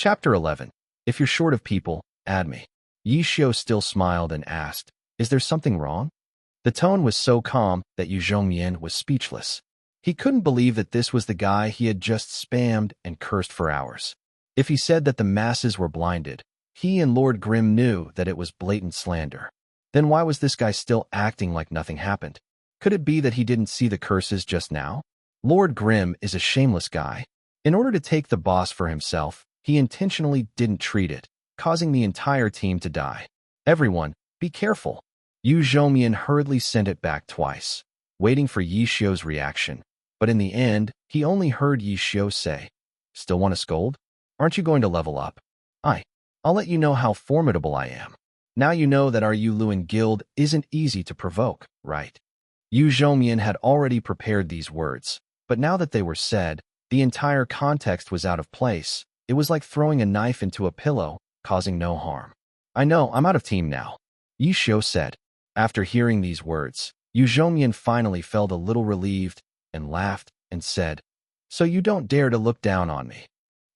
Chapter 11. If you're short of people, add me. Yi Xiu still smiled and asked, "Is there something wrong?" The tone was so calm that Yu Zhongyan was speechless. He couldn't believe that this was the guy he had just spammed and cursed for hours. If he said that the masses were blinded, he and Lord Grimm knew that it was blatant slander. Then why was this guy still acting like nothing happened? Could it be that he didn't see the curses just now? Lord Grimm is a shameless guy. In order to take the boss for himself, he intentionally didn't treat it, causing the entire team to die. Everyone, be careful. Yu Zhongyan hurriedly sent it back twice, waiting for Yi Xiu's reaction. But in the end, he only heard Yi Xiu say, "Still want to scold? Aren't you going to level up? I'll let you know how formidable I am. Now you know that our Yu Luan guild isn't easy to provoke, right?" Yu Zhongyan had already prepared these words, but now that they were said, the entire context was out of place. It was like throwing a knife into a pillow, causing no harm. "I know, I'm out of team now," Yi Xiu said. After hearing these words, Yu Zhongyan finally felt a little relieved and laughed and said, "So you don't dare to look down on me."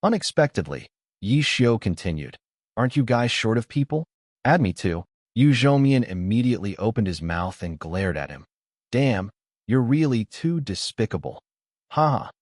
Unexpectedly, Yi Xiu continued, "Aren't you guys short of people? Add me too." Yu Zhongyan immediately opened his mouth and glared at him. "Damn, you're really too despicable. Haha.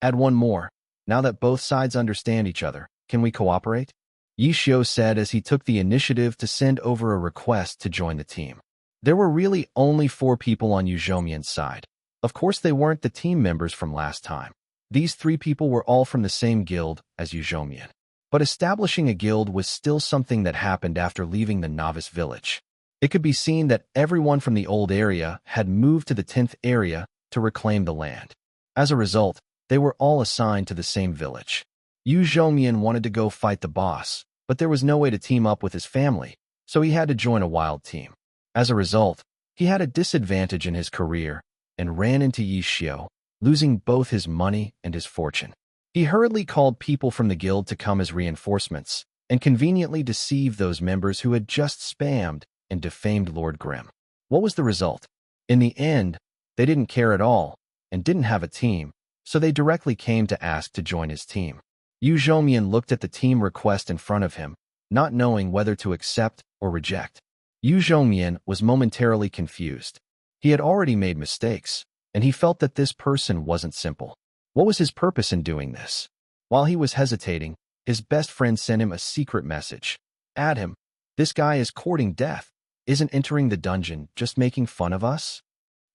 Add one more. Now that both sides understand each other, can we cooperate?" Yi Xiu said as he took the initiative to send over a request to join the team. There were really only 4 people on Yu Zhongyan's side. Of course, they weren't the team members from last time. These 3 people were all from the same guild as Yu Zhongyan. But establishing a guild was still something that happened after leaving the novice village. It could be seen that everyone from the old area had moved to the 10th area to reclaim the land. As a result, they were all assigned to the same village. Yu Zhongyan wanted to go fight the boss, but there was no way to team up with his family, so he had to join a wild team. As a result, he had a disadvantage in his career and ran into Yi Xiu, losing both his money and his fortune. He hurriedly called people from the guild to come as reinforcements and conveniently deceived those members who had just spammed and defamed Lord Grimm. What was the result? In the end, they didn't care at all and didn't have a team, so they directly came to ask to join his team. Yu Zhongyan looked at the team request in front of him, not knowing whether to accept or reject. Yu Zhongyan was momentarily confused. He had already made mistakes, and he felt that this person wasn't simple. What was his purpose in doing this? While he was hesitating, his best friend sent him a secret message. "Add him. This guy is courting death. Isn't entering the dungeon just making fun of us?"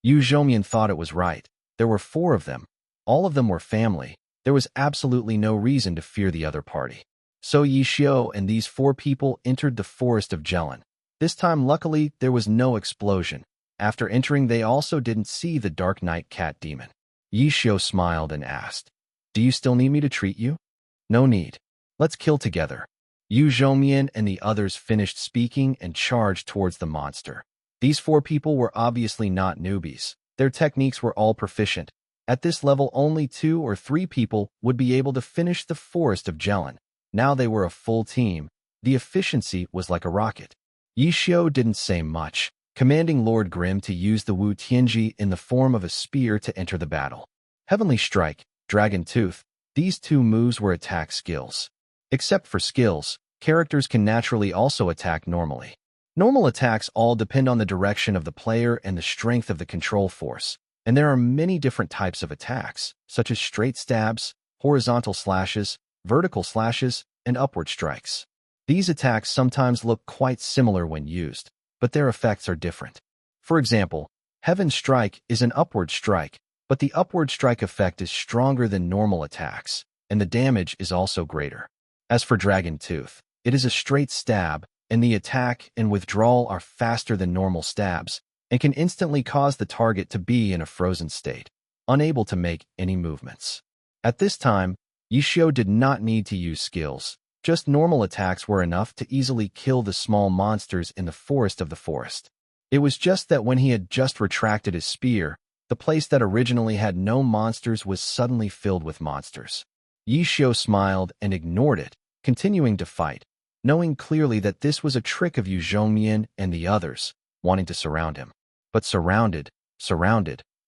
Yu Zhongyan thought it was right. There were 4 of them. All of them were family. There was absolutely no reason to fear the other party. So Yi Xiu and these 4 people entered the forest of Jelen. This time, luckily, there was no explosion. After entering, they also didn't see the Dark Knight cat demon. Yi Xiu smiled and asked, "Do you still need me to treat you?" "No need. Let's kill together." Yu Zhongyan and the others finished speaking and charged towards the monster. These 4 people were obviously not newbies. Their techniques were all proficient. At this level, only 2 or 3 people would be able to finish the forest of Jelen. Now they were a full team. The efficiency was like a rocket. Yi Xiu didn't say much, commanding Lord Grimm to use the Wu Tianji in the form of a spear to enter the battle. Heavenly Strike, Dragon Tooth, these 2 moves were attack skills. Except for skills, characters can naturally also attack normally. Normal attacks all depend on the direction of the player and the strength of the control force. And there are many different types of attacks, such as straight stabs, horizontal slashes, vertical slashes, and upward strikes. These attacks sometimes look quite similar when used, but their effects are different. For example, Heaven Strike is an upward strike, but the upward strike effect is stronger than normal attacks, and the damage is also greater. As for Dragon Tooth, it is a straight stab, and the attack and withdrawal are faster than normal stabs, and can instantly cause the target to be in a frozen state, unable to make any movements. At this time, Yi Xiu did not need to use skills. Just normal attacks were enough to easily kill the small monsters in the forest of the forest. It was just that when he had just retracted his spear, the place that originally had no monsters was suddenly filled with monsters. Yi Xiu smiled and ignored it, continuing to fight, knowing clearly that this was a trick of Yu Zhongyan and the others, wanting to surround him. But surrounded,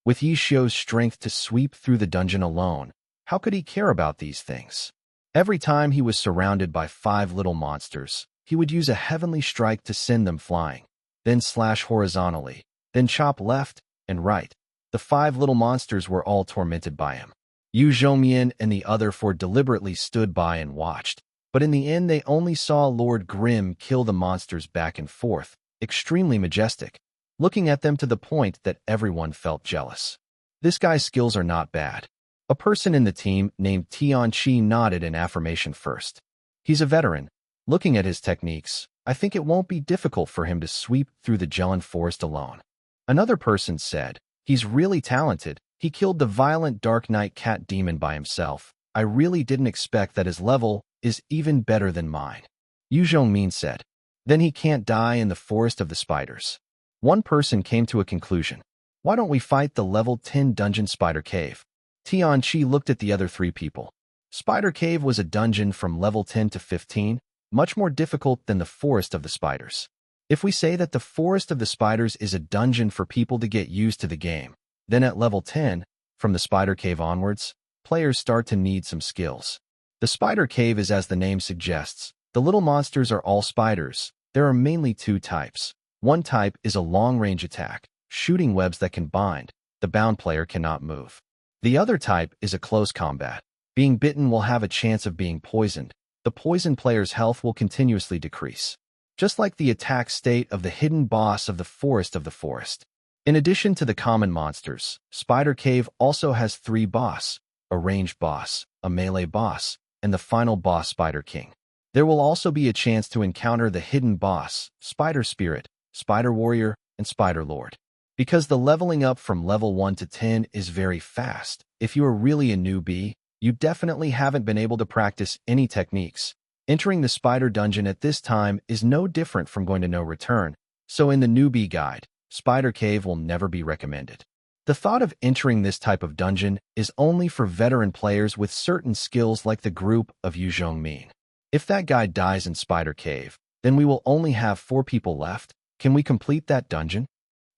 with Yi Xiu's strength to sweep through the dungeon alone, how could he care about these things? Every time he was surrounded by 5 little monsters, he would use a heavenly strike to send them flying, then slash horizontally, then chop left and right. The 5 little monsters were all tormented by him. Yu Zhongmian and the other 4 deliberately stood by and watched, but in the end they only saw Lord Grimm kill the monsters back and forth, extremely majestic, looking at them to the point that everyone felt jealous. This guy's skills are not bad. A person in the team named Tianqi nodded in affirmation first. He's a veteran. Looking at his techniques, I think it won't be difficult for him to sweep through the Jelen forest alone. Another person said, he's really talented. He killed the violent Dark Knight Cat Demon by himself. I really didn't expect that his level is even better than mine. Yu Zhongmin said. Then he can't die in the Forest of the Spiders. One person came to a conclusion. Why don't we fight the level 10 dungeon Spider Cave? Tianqi looked at the other 3 people. Spider Cave was a dungeon from level 10 to 15, much more difficult than the Forest of the Spiders. If we say that the Forest of the Spiders is a dungeon for people to get used to the game, then at level 10, from the Spider Cave onwards, players start to need some skills. The Spider Cave is as the name suggests. The little monsters are all spiders. There are mainly 2 types. One type is a long-range attack, shooting webs that can bind. The bound player cannot move. The other type is a close combat. Being bitten will have a chance of being poisoned. The poisoned player's health will continuously decrease, just like the attack state of the hidden boss of the Forest of the Forest. In addition to the common monsters, Spider Cave also has 3 boss, a ranged boss, a melee boss, and the final boss Spider King. There will also be a chance to encounter the hidden boss, Spider Spirit, Spider Warrior, and Spider Lord. Because the leveling up from level 1 to 10 is very fast, if you are really a newbie, you definitely haven't been able to practice any techniques. Entering the Spider Dungeon at this time is no different from going to no return, so in the newbie guide, Spider Cave will never be recommended. The thought of entering this type of dungeon is only for veteran players with certain skills like the group of Yu Zhongmin. If that guy dies in Spider Cave, then we will only have 4 people left. Can we complete that dungeon?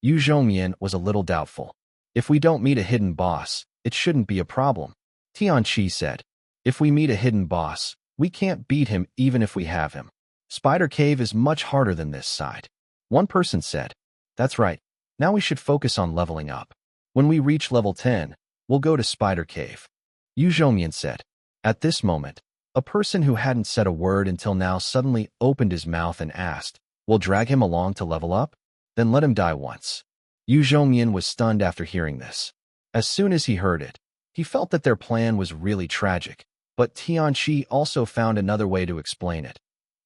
Yu Zhongmian was a little doubtful. If we don't meet a hidden boss, it shouldn't be a problem. Tianqi said. If we meet a hidden boss, we can't beat him even if we have him. Spider Cave is much harder than this side. One person said. That's right. Now we should focus on leveling up. When we reach level 10, we'll go to Spider Cave. Yu Zhongmian said. At this moment, a person who hadn't said a word until now suddenly opened his mouth and asked, we'll drag him along to level up? Then let him die once. Yu Zhongmian was stunned after hearing this. As soon as he heard it, he felt that their plan was really tragic, but Tianqi also found another way to explain it.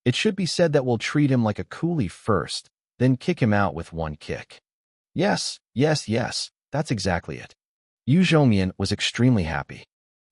It should be said that we'll treat him like a coolie first, then kick him out with 1 kick. Yes, that's exactly it. Yu Zhongmian was extremely happy.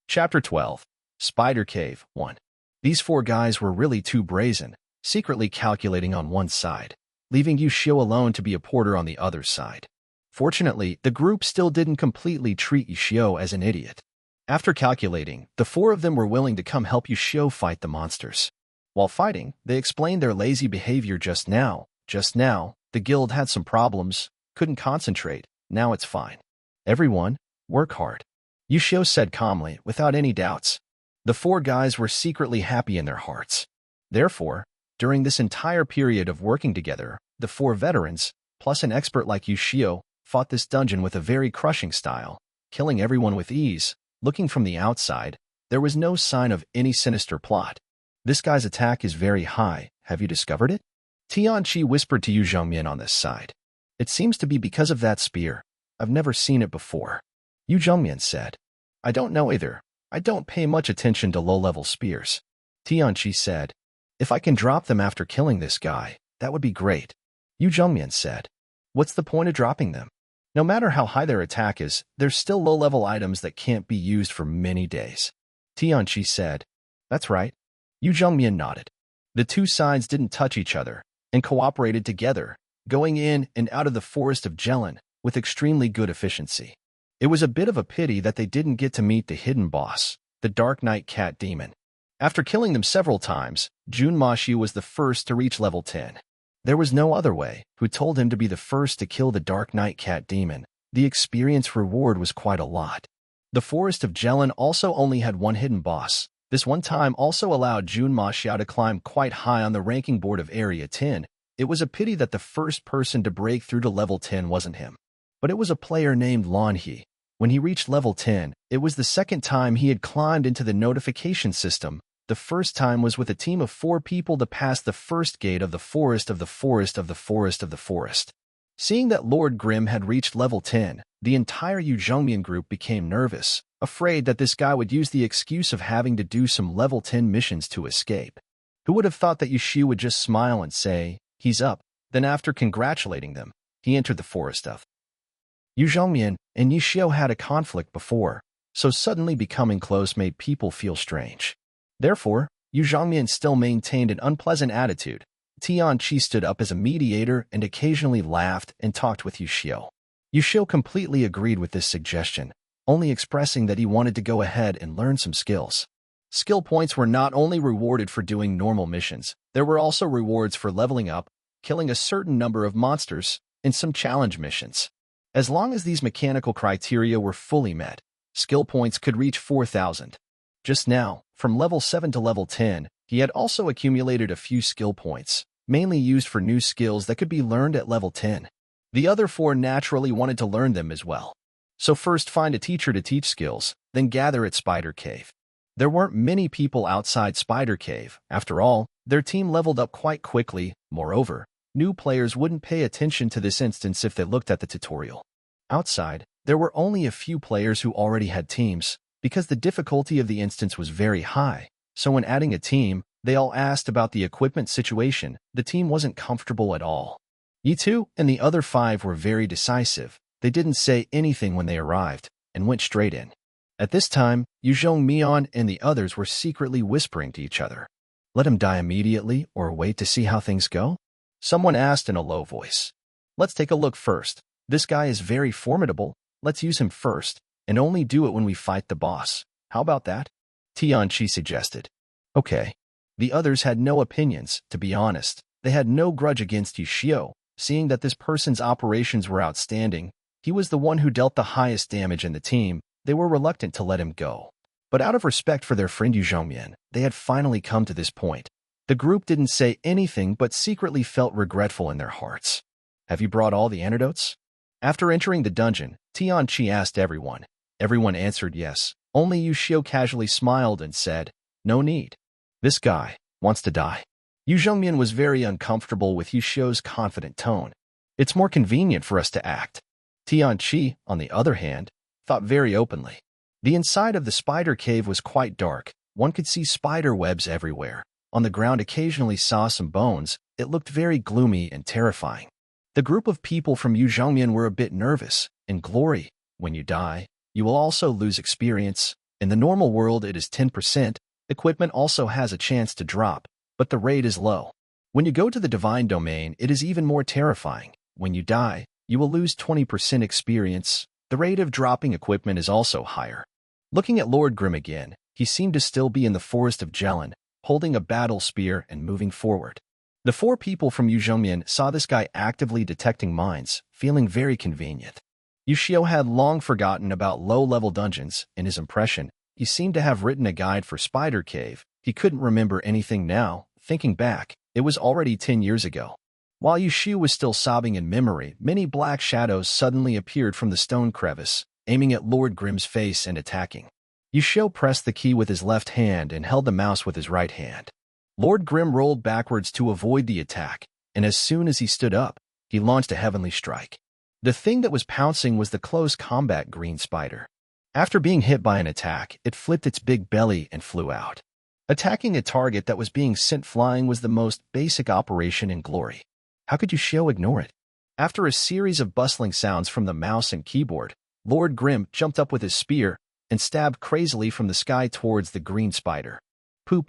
Chapter 12. Spider Cave 1. These 4 guys were really too brazen, secretly calculating on one side, leaving Yu Xiu alone to be a porter on the other side. Fortunately, the group still didn't completely treat Yu Xiu as an idiot. After calculating, the 4 of them were willing to come help Yu Xiu fight the monsters. While fighting, they explained their lazy behavior just now. The guild had some problems, couldn't concentrate, now it's fine. Everyone, work hard. Yu Xiu said calmly, without any doubts. The 4 guys were secretly happy in their hearts. Therefore, during this entire period of working together, the 4 veterans, plus an expert like Yu Xiu, fought this dungeon with a very crushing style, killing everyone with ease. Looking from the outside, there was no sign of any sinister plot. This guy's attack is very high. Have you discovered it? Tianqi whispered to Yu Zhongmian on this side. It seems to be because of that spear. I've never seen it before. Yu Zhongmian said. I don't know either. I don't pay much attention to low-level spears. Tianqi said. If I can drop them after killing this guy, that would be great. Yu Zhongmian said. What's the point of dropping them? No matter how high their attack is, there's still low-level items that can't be used for many days. Tianqi said. That's right. Yu Zhongmian nodded. The 2 sides didn't touch each other and cooperated together, going in and out of the Forest of Jelen with extremely good efficiency. It was a bit of a pity that they didn't get to meet the hidden boss, the Dark Knight Cat Demon. After killing them several times, Jun Mashi was the first to reach level 10. There was no other way, who told him to be the first to kill the Dark Knight Cat Demon. The experience reward was quite a lot. The Forest of Jelen also only had 1 hidden boss, This one time also allowed Jun Ma Xiao to climb quite high on the ranking board of Area 10. It was a pity that the first person to break through to level 10 wasn't him. But it was a player named Lan He. When he reached level 10, it was the second time he had climbed into the notification system. The first time was with a team of 4 people to pass the first gate of the forest of the forest of the forest of the forest. Seeing that Lord Grimm had reached level 10, the entire Yu Zhongmian group became nervous, afraid that this guy would use the excuse of having to do some level 10 missions to escape. Who would have thought that Yu Xiu would just smile and say, "He's up," then after congratulating them, he entered the forest of Yu Zhongmian and Yu Xiu had a conflict before, so suddenly becoming close made people feel strange. Therefore, Yu Zhongmian still maintained an unpleasant attitude. Tian Qi stood up as a mediator and occasionally laughed and talked with Yu Xiu. Yu Xiu completely agreed with this suggestion, only expressing that he wanted to go ahead and learn some skills. Skill points were not only rewarded for doing normal missions, there were also rewards for leveling up, killing a certain number of monsters, and some challenge missions. As long as these mechanical criteria were fully met, skill points could reach 4,000. Just now, from level 7 to level 10, he had also accumulated a few skill points, mainly used for new skills that could be learned at level 10. The other 4 naturally wanted to learn them as well. So first find a teacher to teach skills, then gather at Spider Cave. There weren't many people outside Spider Cave. After all, their team leveled up quite quickly. Moreover, new players wouldn't pay attention to this instance if they looked at the tutorial. Outside, there were only a few players who already had teams, because the difficulty of the instance was very high. So when adding a team, they all asked about the equipment situation. The team wasn't comfortable at all. Yi Tu and the other 5 were very decisive. They didn't say anything when they arrived, and went straight in. At this time, Yu Zhongmian and the others were secretly whispering to each other. Let him die immediately or wait to see how things go? Someone asked in a low voice. Let's take a look first. This guy is very formidable. Let's use him first, and only do it when we fight the boss. How about that? Tian Qi suggested. Okay. The others had no opinions, to be honest. They had no grudge against Yu Xiu, seeing that this person's operations were outstanding. He was the one who dealt the highest damage in the team. They were reluctant to let him go. But out of respect for their friend Yu Zhongmian, they had finally come to this point. The group didn't say anything but secretly felt regretful in their hearts. Have you brought all the antidotes? After entering the dungeon, Tian Qi asked everyone. Everyone answered yes. Only Yu Xiu casually smiled and said, "No need. This guy wants to die." Yu Zhongmian was very uncomfortable with Yu Xiu's confident tone. It's more convenient for us to act. Tian Qi, on the other hand, thought very openly. The inside of the spider cave was quite dark. One could see spider webs everywhere. On the ground occasionally saw some bones. It looked very gloomy and terrifying. The group of people from Yu Zhongmian were a bit nervous. In Glory, when you die, you will also lose experience. In the normal world it is 10%. Equipment also has a chance to drop, but the rate is low. When you go to the Divine Domain, it is even more terrifying. When you die, you will lose 20% experience. The rate of dropping equipment is also higher. Looking at Lord Grimm again, he seemed to still be in the forest of Jelen, holding a battle spear and moving forward. The 4 people from Yu Zhongmian saw this guy actively detecting mines, feeling very convenient. Yu Xiu had long forgotten about low-level dungeons. In his impression, he seemed to have written a guide for Spider Cave. He couldn't remember anything now. Thinking back, it was already 10 years ago. While Yu Xiu was still sobbing in memory, many black shadows suddenly appeared from the stone crevice, aiming at Lord Grimm's face and attacking. Yu Xiu pressed the key with his left hand and held the mouse with his right hand. Lord Grimm rolled backwards to avoid the attack, and as soon as he stood up, he launched a heavenly strike. The thing that was pouncing was the close combat green spider. After being hit by an attack, it flipped its big belly and flew out. Attacking a target that was being sent flying was the most basic operation in Glory. How could Yu Xiu ignore it? After a series of bustling sounds from the mouse and keyboard, Lord Grimm jumped up with his spear and stabbed crazily from the sky towards the green spider. Pu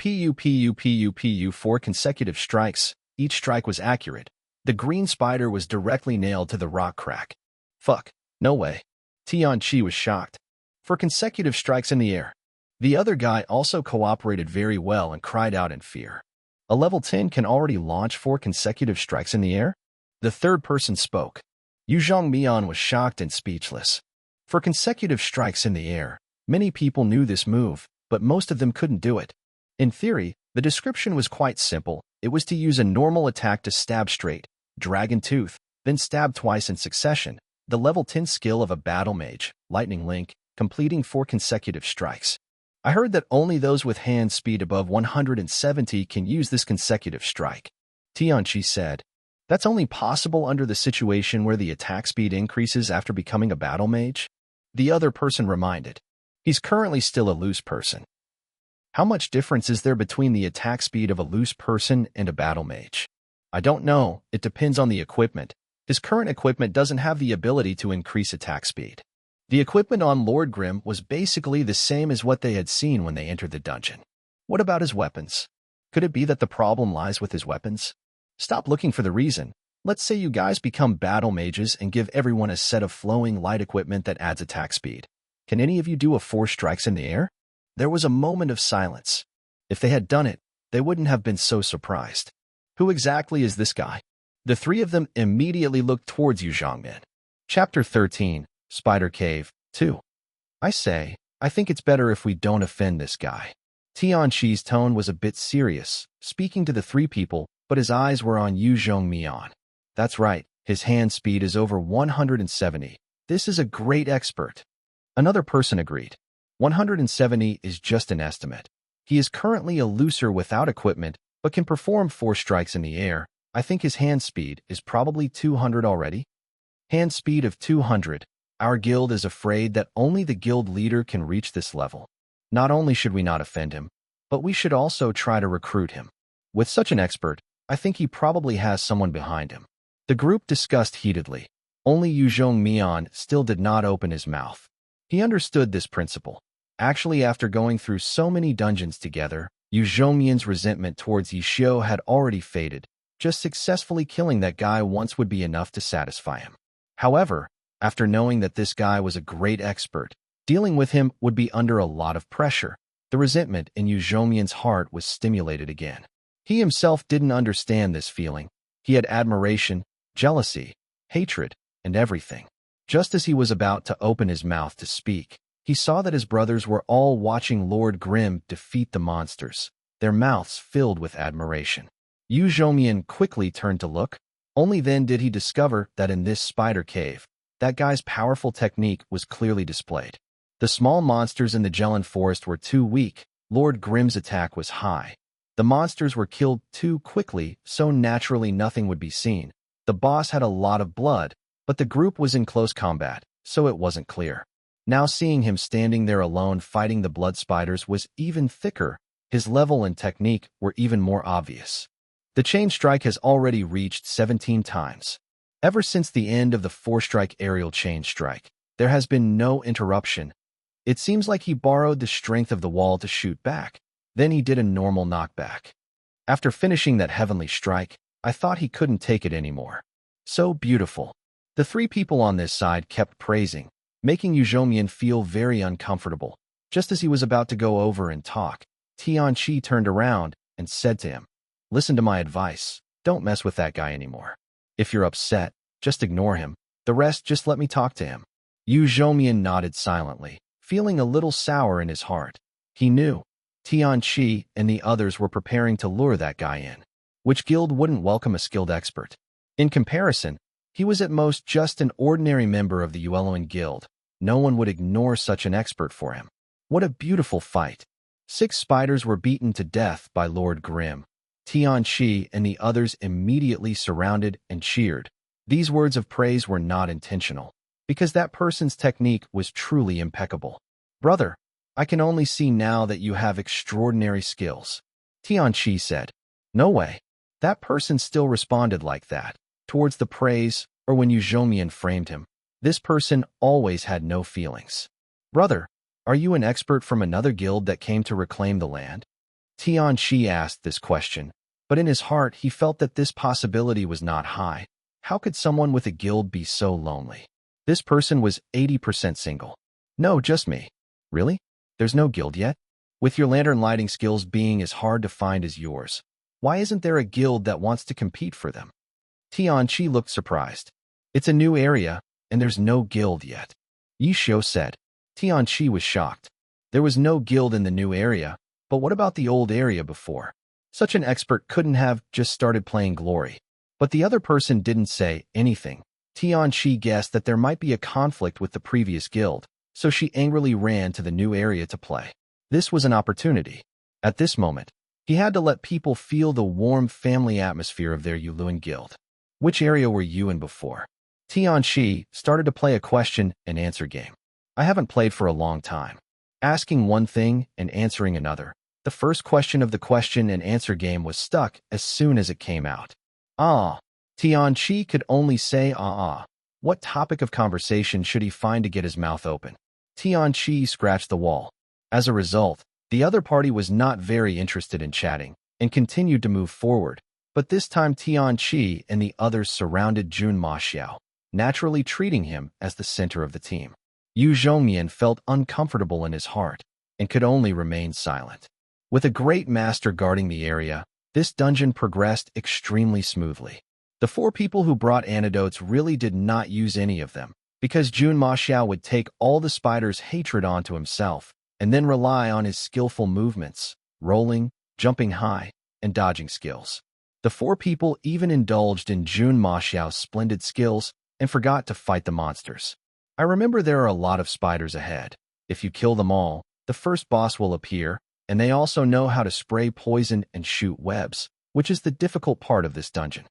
4 consecutive strikes. Each strike was accurate. The green spider was directly nailed to the rock crack. Fuck, no way. Tian Qi was shocked. 4 consecutive strikes in the air. The other guy also cooperated very well and cried out in fear. A level 10 can already launch 4 consecutive strikes in the air? The third person spoke. Yu Zhongmian was shocked and speechless. 4 consecutive strikes in the air. Many people knew this move, but most of them couldn't do it. In theory, the description was quite simple. It was to use a normal attack to stab straight, dragon tooth, then stab twice in succession, the level 10 skill of a battle mage, lightning link, completing 4 consecutive strikes. I heard that only those with hand speed above 170 can use this consecutive strike. Tianqi said, that's only possible under the situation where the attack speed increases after becoming a battle mage? The other person reminded, he's currently still a loose person. How much difference is there between the attack speed of a loose person and a battle mage? I don't know, it depends on the equipment. His current equipment doesn't have the ability to increase attack speed. The equipment on Lord Grimm was basically the same as what they had seen when they entered the dungeon. What about his weapons? Could it be that the problem lies with his weapons? Stop looking for the reason. Let's say you guys become battle mages and give everyone a set of flowing light equipment that adds attack speed. Can any of you do 4 strikes in the air? There was a moment of silence. If they had done it, they wouldn't have been so surprised. Who exactly is this guy? The 3 of them immediately looked towards Yu Zhongmin. Chapter 13, Spider Cave, 2. I say, I think it's better if we don't offend this guy. Tianqi's tone was a bit serious, speaking to the 3 people, but his eyes were on Yu Zhongmian. That's right, his hand speed is over 170. This is a great expert. Another person agreed. 170 is just an estimate. He is currently a looser without equipment, but can perform 4 strikes in the air. I think his hand speed is probably 200 already. Hand speed of 200. Our guild is afraid that only the guild leader can reach this level. Not only should we not offend him, but we should also try to recruit him. With such an expert, I think he probably has someone behind him. The group discussed heatedly. Only Yu Zhongmian still did not open his mouth. He understood this principle. Actually, after going through so many dungeons together, Yu Zhongmian's resentment towards Yishio had already faded. Just successfully killing that guy once would be enough to satisfy him. However, after knowing that this guy was a great expert, dealing with him would be under a lot of pressure. The resentment in Yu Zhongmian's heart was stimulated again. He himself didn't understand this feeling. He had admiration, jealousy, hatred, and everything. Just as he was about to open his mouth to speak, he saw that his brothers were all watching Lord Grimm defeat the monsters, their mouths filled with admiration. Yu Zhongmian quickly turned to look. Only then did he discover that in this spider cave, that guy's powerful technique was clearly displayed. The small monsters in the Jelen forest were too weak. Lord Grimm's attack was high. The monsters were killed too quickly, so naturally nothing would be seen. The boss had a lot of blood, but the group was in close combat, so it wasn't clear. Now seeing him standing there alone fighting the blood spiders was even thicker. His level and technique were even more obvious. The chain strike has already reached 17 times. Ever since the end of the 4-strike aerial chain strike, there has been no interruption. It seems like he borrowed the strength of the wall to shoot back. Then he did a normal knockback. After finishing that heavenly strike, I thought he couldn't take it anymore. So beautiful. The 3 people on this side kept praising, making Yu Zhongmian feel very uncomfortable. Just as he was about to go over and talk, Tianqi turned around and said to him, listen to my advice. Don't mess with that guy anymore. If you're upset, just ignore him. The rest, just let me talk to him. Yu Zhongmian nodded silently, feeling a little sour in his heart. He knew Tianqi and the others were preparing to lure that guy in. Which guild wouldn't welcome a skilled expert? In comparison, he was at most just an ordinary member of the Yueloan Guild. No one would ignore such an expert for him. What a beautiful fight. 6 spiders were beaten to death by Lord Grimm. Tianqi and the others immediately surrounded and cheered. These words of praise were not intentional, because that person's technique was truly impeccable. Brother, I can only see now that you have extraordinary skills. Tianqi said. No way. That person still responded like that, towards the praise, or when Yu Zhongmian framed him. This person always had no feelings. Brother, are you an expert from another guild that came to reclaim the land? Tianqi asked this question, but in his heart he felt that this possibility was not high. How could someone with a guild be so lonely? This person was 80% single. No, just me. Really? There's no guild yet? With your lantern lighting skills being as hard to find as yours, why isn't there a guild that wants to compete for them? Tianqi looked surprised. It's a new area, and there's no guild yet. Yishio said. Tianqi was shocked. There was no guild in the new area, but what about the old area before? Such an expert couldn't have just started playing Glory. But the other person didn't say anything. Tianqi guessed that there might be a conflict with the previous guild, so she angrily ran to the new area to play. This was an opportunity. At this moment, he had to let people feel the warm family atmosphere of their Yuluan guild. Which area were you in before? Tianqi started to play a question-and-answer game. I haven't played for a long time. Asking one thing and answering another. The first question of the question-and-answer game was stuck as soon as it came out. Tianqi could only say What topic of conversation should he find to get his mouth open? Tianqi scratched the wall. As a result, the other party was not very interested in chatting and continued to move forward, but this time Tianqi and the others surrounded Jun Maxiao, naturally treating him as the center of the team. Yu Zhongmian felt uncomfortable in his heart and could only remain silent. With a great master guarding the area, this dungeon progressed extremely smoothly. The 4 people who brought antidotes really did not use any of them, because Jun Maxiao would take all the spider's hatred onto himself and then rely on his skillful movements, rolling, jumping high, and dodging skills. The 4 people even indulged in Jun Maxiao's splendid skills and forgot to fight the monsters. I remember there are a lot of spiders ahead. If you kill them all, the first boss will appear, and they also know how to spray poison and shoot webs, which is the difficult part of this dungeon.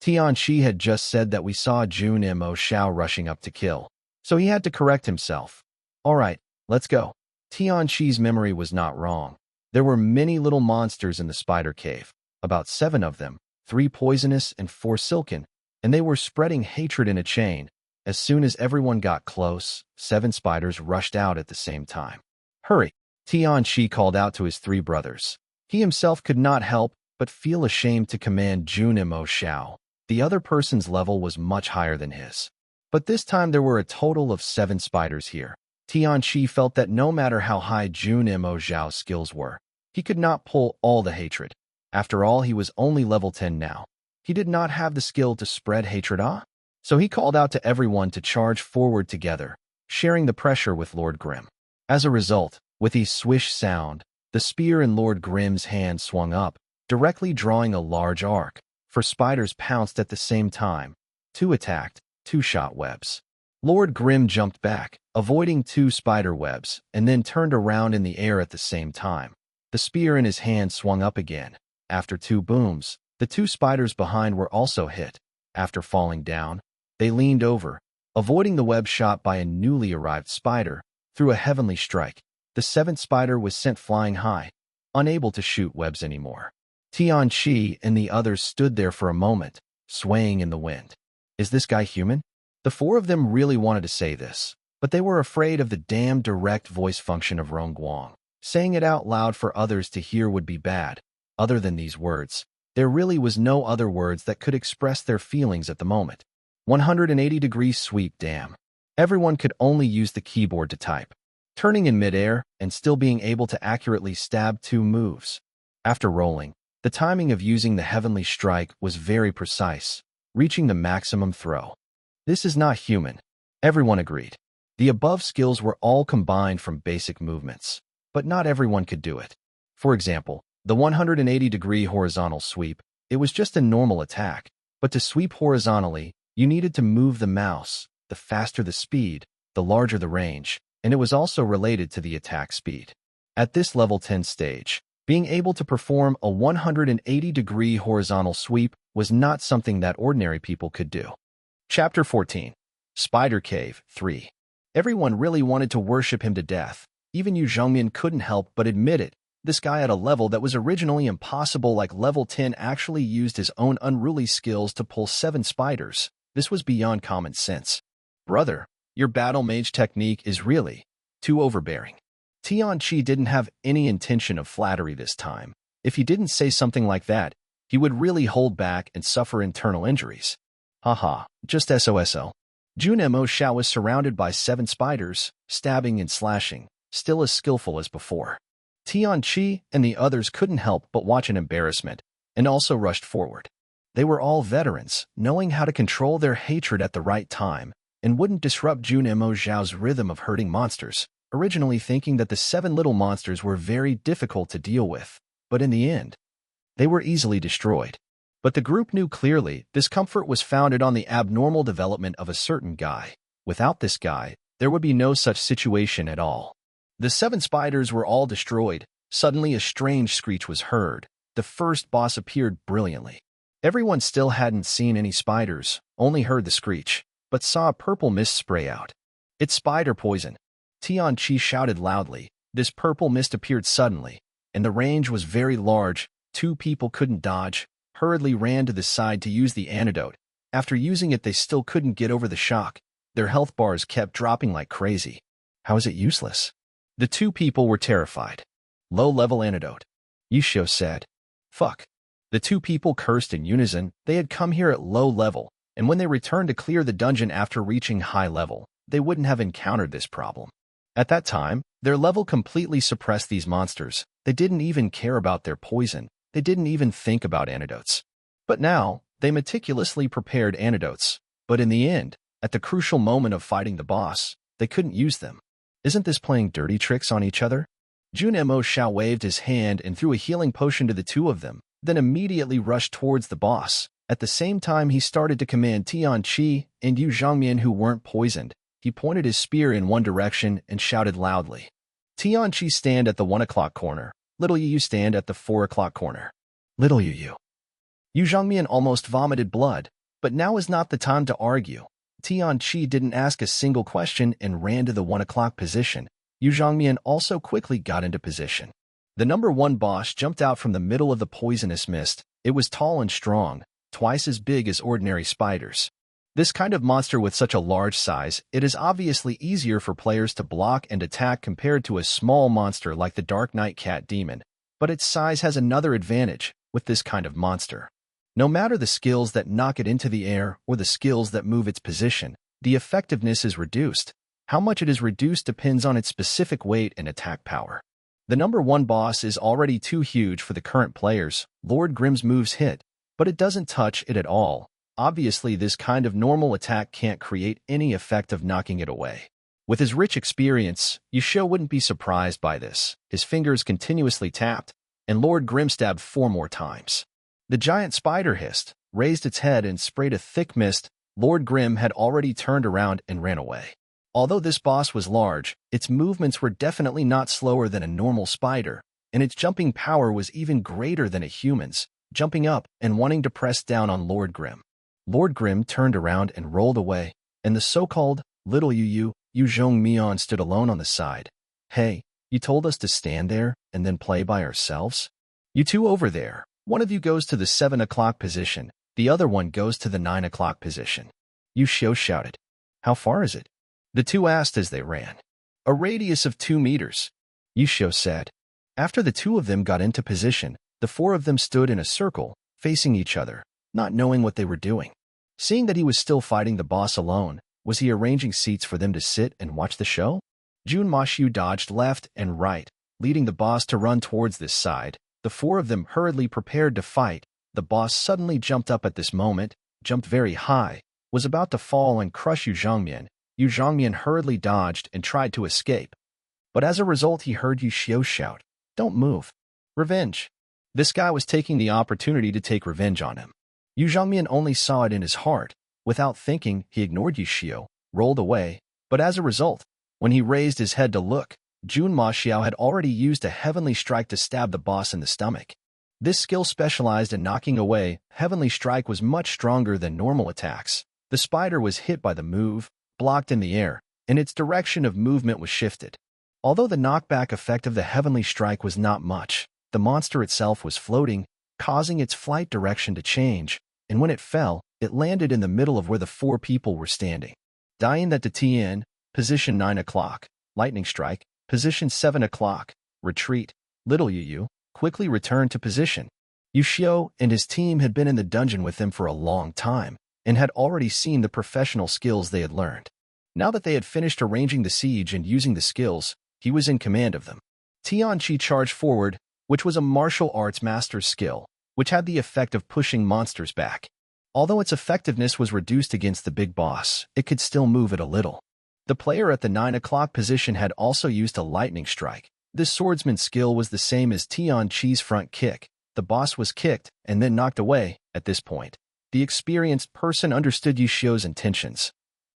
Tianqi had just said that we saw Jun Maxiao rushing up to kill, so he had to correct himself. Alright, let's go. Tianqi's memory was not wrong. There were many little monsters in the spider cave, about 7 of them, 3 poisonous and 4 silken, and they were spreading hatred in a chain. As soon as everyone got close, 7 spiders rushed out at the same time. Hurry! Tianqi called out to his 3 brothers. He himself could not help but feel ashamed to command Jun Maxiao. The other person's level was much higher than his. But this time there were a total of 7 spiders here. Tianqi felt that no matter how high Jun Maxiao's skills were, he could not pull all the hatred. After all, he was only level 10 now. He did not have the skill to spread hatred, So he called out to everyone to charge forward together, sharing the pressure with Lord Grimm. As a result, with a swish sound, the spear in Lord Grimm's hand swung up, directly drawing a large arc. 4 spiders pounced at the same time. 2 attacked, 2 shot webs. Lord Grimm jumped back, avoiding 2 spider webs, and then turned around in the air at the same time. The spear in his hand swung up again. After 2 booms, the 2 spiders behind were also hit. After falling down, they leaned over, avoiding the web shot by a newly arrived spider. Through a heavenly strike, the 7th spider was sent flying high, unable to shoot webs anymore. Tianqi and the others stood there for a moment, swaying in the wind. Is this guy human? The 4 of them really wanted to say this, but they were afraid of the damn direct voice function of Rongguang. Saying it out loud for others to hear would be bad. Other than these words, there really was no other words that could express their feelings at the moment. 180-degree sweep, damn. Everyone could only use the keyboard to type, turning in midair and still being able to accurately stab 2 moves. After rolling, the timing of using the heavenly strike was very precise, reaching the maximum throw. This is not human. Everyone agreed. The above skills were all combined from basic movements, but not everyone could do it. For example, the 180-degree horizontal sweep, it was just a normal attack, but to sweep horizontally, you needed to move the mouse. The faster the speed, the larger the range, and it was also related to the attack speed. At this level 10 stage, being able to perform a 180-degree horizontal sweep was not something that ordinary people could do. Chapter 14. Spider Cave 3. Everyone really wanted to worship him to death. Even Yu Zhongmian couldn't help but admit it. This guy at a level that was originally impossible, like level 10, actually used his own unruly skills to pull 7 spiders. This was beyond common sense. Brother, your battle mage technique is really too overbearing. Tianqi didn't have any intention of flattery this time. If he didn't say something like that, he would really hold back and suffer internal injuries. Haha, just SOSO. Jun Maxiao was surrounded by 7 spiders, stabbing and slashing, still as skillful as before. Tianqi and the others couldn't help but watch in embarrassment, and also rushed forward. They were all veterans, knowing how to control their hatred at the right time, and wouldn't disrupt Jun Maxiao's rhythm of hurting monsters. originally thinking that the 7 little monsters were very difficult to deal with, but in the end, they were easily destroyed. But the group knew clearly this comfort was founded on the abnormal development of a certain guy. Without this guy, there would be no such situation at all. The 7 spiders were all destroyed. Suddenly a strange screech was heard. The first boss appeared brilliantly. Everyone still hadn't seen any spiders, only heard the screech, but saw a purple mist spray out. It's spider poison. Tianqi shouted loudly. This purple mist appeared suddenly, and the range was very large. 2 people couldn't dodge, hurriedly ran to the side to use the antidote. After using it, they still couldn't get over the shock. Their health bars kept dropping like crazy. How is it useless? The 2 people were terrified. Low-level antidote. Yishio said. Fuck. The 2 people cursed in unison. They had come here at low level, and when they returned to clear the dungeon after reaching high level, they wouldn't have encountered this problem. At that time, their level completely suppressed these monsters. They didn't even care about their poison. They didn't even think about antidotes. But now, they meticulously prepared antidotes. But in the end, at the crucial moment of fighting the boss, they couldn't use them. Isn't this playing dirty tricks on each other? Junemo Shao waved his hand and threw a healing potion to the 2 of them, then immediately rushed towards the boss. At the same time, he started to command Tianqi and Yu Zhongmian, who weren't poisoned. He pointed his spear in one direction and shouted loudly. Tianqi, stand at the 1 o'clock corner. Little Yu, stand at the 4 o'clock corner. Little Yu. Yu Zhongmian almost vomited blood, but now is not the time to argue. Tianqi didn't ask a single question and ran to the 1 o'clock position. Yu Zhongmian also quickly got into position. The number 1 boss jumped out from the middle of the poisonous mist. It was tall and strong, twice as big as ordinary spiders. This kind of monster with such a large size, it is obviously easier for players to block and attack compared to a small monster like the Dark Knight Cat Demon. But its size has another advantage with this kind of monster. No matter the skills that knock it into the air or the skills that move its position, the effectiveness is reduced. How much it is reduced depends on its specific weight and attack power. The number 1 boss is already too huge for the current players. Lord Grimm's moves hit, but it doesn't touch it at all. Obviously, this kind of normal attack can't create any effect of knocking it away. With his rich experience, Yishio wouldn't be surprised by this. His fingers continuously tapped, and Lord Grimm stabbed 4 more times. The giant spider hissed, raised its head and sprayed a thick mist. Lord Grimm had already turned around and ran away. Although this boss was large, its movements were definitely not slower than a normal spider, and its jumping power was even greater than a human's, jumping up and wanting to press down on Lord Grimm. Lord Grimm turned around and rolled away, and the so-called little Yu Zhongmian stood alone on the side. Hey, you told us to stand there and then play by ourselves? You 2 over there, one of you goes to the 7 o'clock position, the other one goes to the 9 o'clock position. Yishio shouted. How far is it? The 2 asked as they ran. A radius of 2 meters, Yishio said. After the 2 of them got into position, the 4 of them stood in a circle, facing each other, not knowing what they were doing. Seeing that he was still fighting the boss alone, was he arranging seats for them to sit and watch the show? Jun Mashu dodged left and right, leading the boss to run towards this side. The 4 of them hurriedly prepared to fight. The boss suddenly jumped up at this moment, jumped very high, was about to fall and crush Yu Zhongmian. Yu Zhongmian hurriedly dodged and tried to escape. But as a result, he heard Yishio shout, "Don't move. Revenge." This guy was taking the opportunity to take revenge on him. Yu Zhongmian only saw it in his heart. Without thinking, he ignored Yishio, rolled away. But as a result, when he raised his head to look, Jun Ma Xiao had already used a heavenly strike to stab the boss in the stomach. This skill specialized in knocking away. Heavenly strike was much stronger than normal attacks. The spider was hit by the move, blocked in the air, and its direction of movement was shifted. Although the knockback effect of the heavenly strike was not much, the monster itself was floating, causing its flight direction to change, and when it fell, it landed in the middle of where the 4 people were standing. Dying that to Tien, position 9 o'clock, lightning strike, position 7 o'clock, retreat. Little Yu quickly returned to position. Yishio and his team had been in the dungeon with them for a long time, and had already seen the professional skills they had learned. Now that they had finished arranging the siege and using the skills, he was in command of them. Tianqi charged forward, which was a martial arts master's skill, which had the effect of pushing monsters back. Although its effectiveness was reduced against the big boss, it could still move it a little. The player at the 9 o'clock position had also used a lightning strike. This swordsman skill was the same as Tian Chi's front kick. The boss was kicked and then knocked away. At this point, the experienced person understood Yu Xiao's intentions.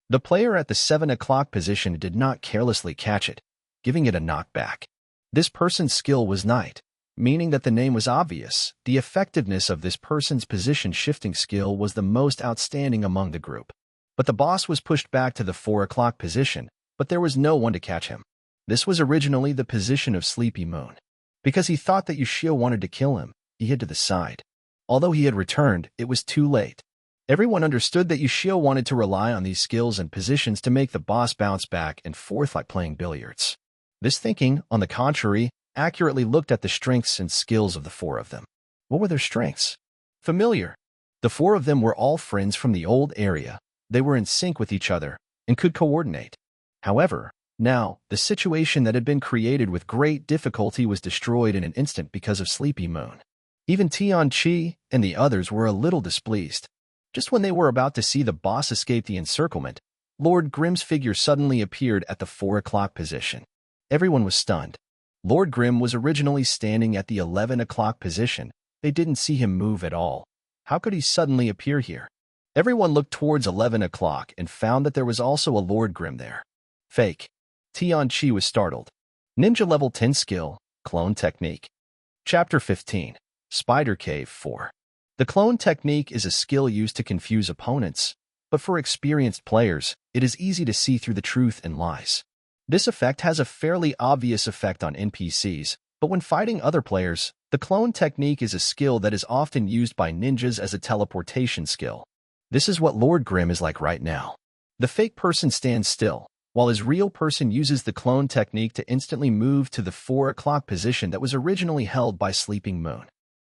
The player at the 7 o'clock position did not carelessly catch it, giving it a knockback. This person's skill was Knight, meaning that the name was obvious. The effectiveness of this person's position-shifting skill was the most outstanding among the group. But the boss was pushed back to the 4 o'clock position, but there was no one to catch him. This was originally the position of Sleepy Moon. Because he thought that Yu Xiao wanted to kill him, he hid to the side. Although he had returned, it was too late. Everyone understood that Yu Xiao wanted to rely on these skills and positions to make the boss bounce back and forth like playing billiards. This thinking, on the contrary, accurately looked at the strengths and skills of the 4 of them. What were their strengths? Familiar. The 4 of them were all friends from the old area. They were in sync with each other and could coordinate. However, now, the situation that had been created with great difficulty was destroyed in an instant because of Sleepy Moon. Even Tian Chi and the others were a little displeased. Just when they were about to see the boss escape the encirclement, Lord Grimm's figure suddenly appeared at the 4 o'clock position. Everyone was stunned. Lord Grimm was originally standing at the 11 o'clock position. They didn't see him move at all. How could he suddenly appear here? Everyone looked towards 11 o'clock and found that there was also a Lord Grimm there. Fake. Tian Chi was startled. Ninja level 10 skill, clone technique. Chapter 15. Spider Cave 4. The clone technique is a skill used to confuse opponents, but for experienced players, it is easy to see through the truth and lies. This effect has a fairly obvious effect on NPCs, but when fighting other players, the clone technique is a skill that is often used by ninjas as a teleportation skill. This is what Lord Grimm is like right now. The fake person stands still, while his real person uses the clone technique to instantly move to the 4 o'clock position that was originally held by Sleeping Moon.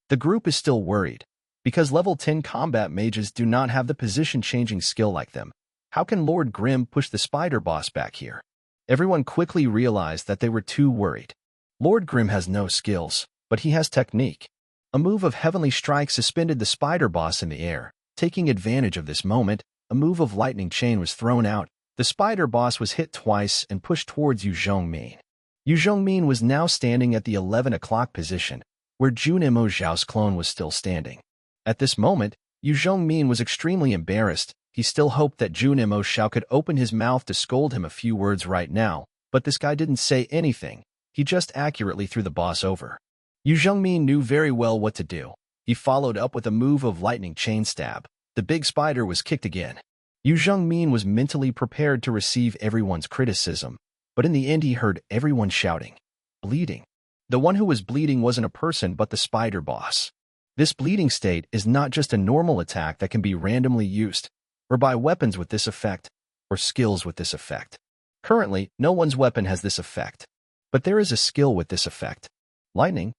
The group is still worried, because level 10 combat mages do not have the position-changing skill like them. How can Lord Grimm push the spider boss back here? Everyone quickly realized that they were too worried. Lord Grimm has no skills, but he has technique. A move of Heavenly Strike suspended the spider boss in the air. Taking advantage of this moment, a move of Lightning Chain was thrown out. The spider boss was hit twice and pushed towards Yu Zhongmin. Yu Zhongmin was now standing at the 11 o'clock position, where Junimo Zhao's clone was still standing. At this moment, Yu Zhongmin was extremely embarrassed. He still hoped that Junimo Zhao could open his mouth to scold him a few words right now, but this guy didn't say anything. He just accurately threw the boss over. Yu Zhongmin knew very well what to do. He followed up with a move of Lightning Chain Stab. The big spider was kicked again. Yu Zhongmin was mentally prepared to receive everyone's criticism, but in the end he heard everyone shouting, bleeding. The one who was bleeding wasn't a person but the spider boss. This bleeding state is not just a normal attack that can be randomly used, or by weapons with this effect, or skills with this effect. Currently, no one's weapon has this effect, but there is a skill with this effect. Lightning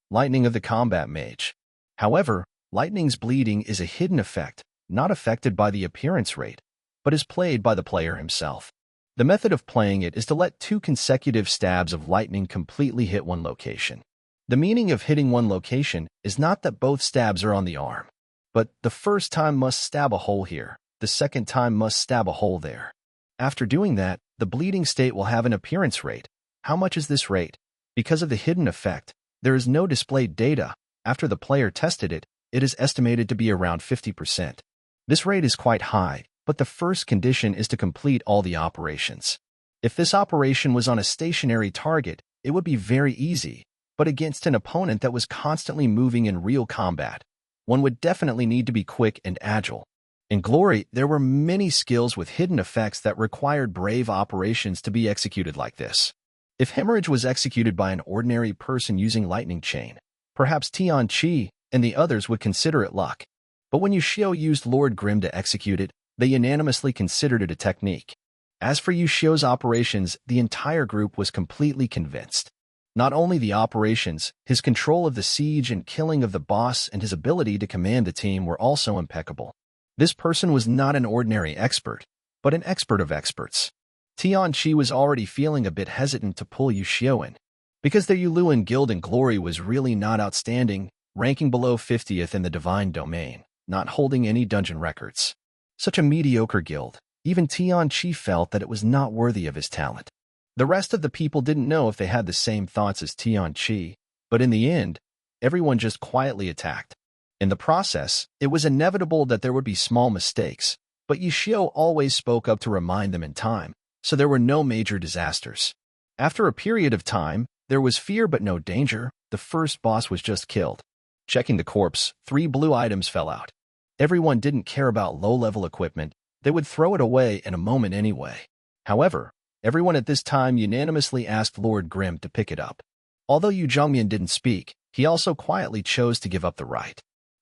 of the combat mage. However, lightning's bleeding is a hidden effect, not affected by the appearance rate, but is played by the player himself. The method of playing it is to let 2 consecutive stabs of lightning completely hit one location. The meaning of hitting one location is not that both stabs are on the arm, but the first time must stab a hole here, the second time must stab a hole there. After doing that, the bleeding state will have an appearance rate. How much is this rate? Because of the hidden effect, there is no displayed data. After the player tested it, it is estimated to be around 50%. This rate is quite high, but the first condition is to complete all the operations. If this operation was on a stationary target, it would be very easy, but against an opponent that was constantly moving in real combat, one would definitely need to be quick and agile. In Glory, there were many skills with hidden effects that required brave operations to be executed like this. If Hemorrhage was executed by an ordinary person using Lightning Chain, perhaps Tian Chi and the others would consider it luck. But when Yu Xiao used Lord Grimm to execute it, they unanimously considered it a technique. As for Yu Xiao's operations, the entire group was completely convinced. Not only the operations, his control of the siege and killing of the boss and his ability to command the team were also impeccable. This person was not an ordinary expert, but an expert of experts. Tian Chi was already feeling a bit hesitant to pull Yu Xiao in, because their Yuluan guild in Glory was really not outstanding, ranking below 50th in the Divine Domain, not holding any dungeon records. Such a mediocre guild, Even Tian Chi felt that it was not worthy of his talent. The rest of the people didn't know if they had the same thoughts as Tian Chi, but in the end, everyone just quietly attacked. In the process, it was inevitable that there would be small mistakes, but Yishio always spoke up to remind them in time, so there were no major disasters. After a period of time, there was fear but no danger. The first boss was just killed. Checking the corpse, 3 blue items fell out. Everyone didn't care about low-level equipment. They would throw it away in a moment anyway. However, everyone at this time unanimously asked Lord Grimm to pick it up. Although Yu Zhongmian didn't speak, he also quietly chose to give up the right.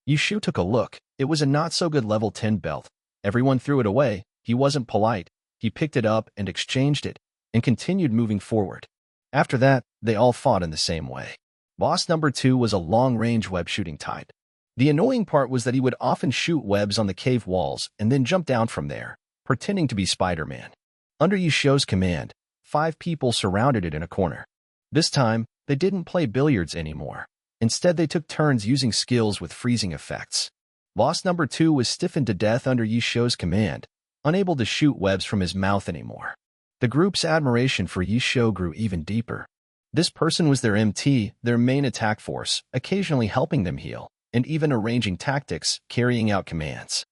Yushu took a look. It was a not-so-good level 10 belt. Everyone threw it away. He wasn't polite. He picked it up and exchanged it, and continued moving forward. After that, they all fought in the same way. Boss number 2 was a long-range web shooting type. The annoying part was that he would often shoot webs on the cave walls and then jump down from there, pretending to be Spider-Man. Under Yishio's command, 5 people surrounded it in a corner. This time, they didn't play billiards anymore. Instead, they took turns using skills with freezing effects. Boss number 2 was stiffened to death under Yishio's command, unable to shoot webs from his mouth anymore. The group's admiration for Yishio grew even deeper. This person was their MT, their main attack force, occasionally helping them heal, and even arranging tactics, carrying out commands.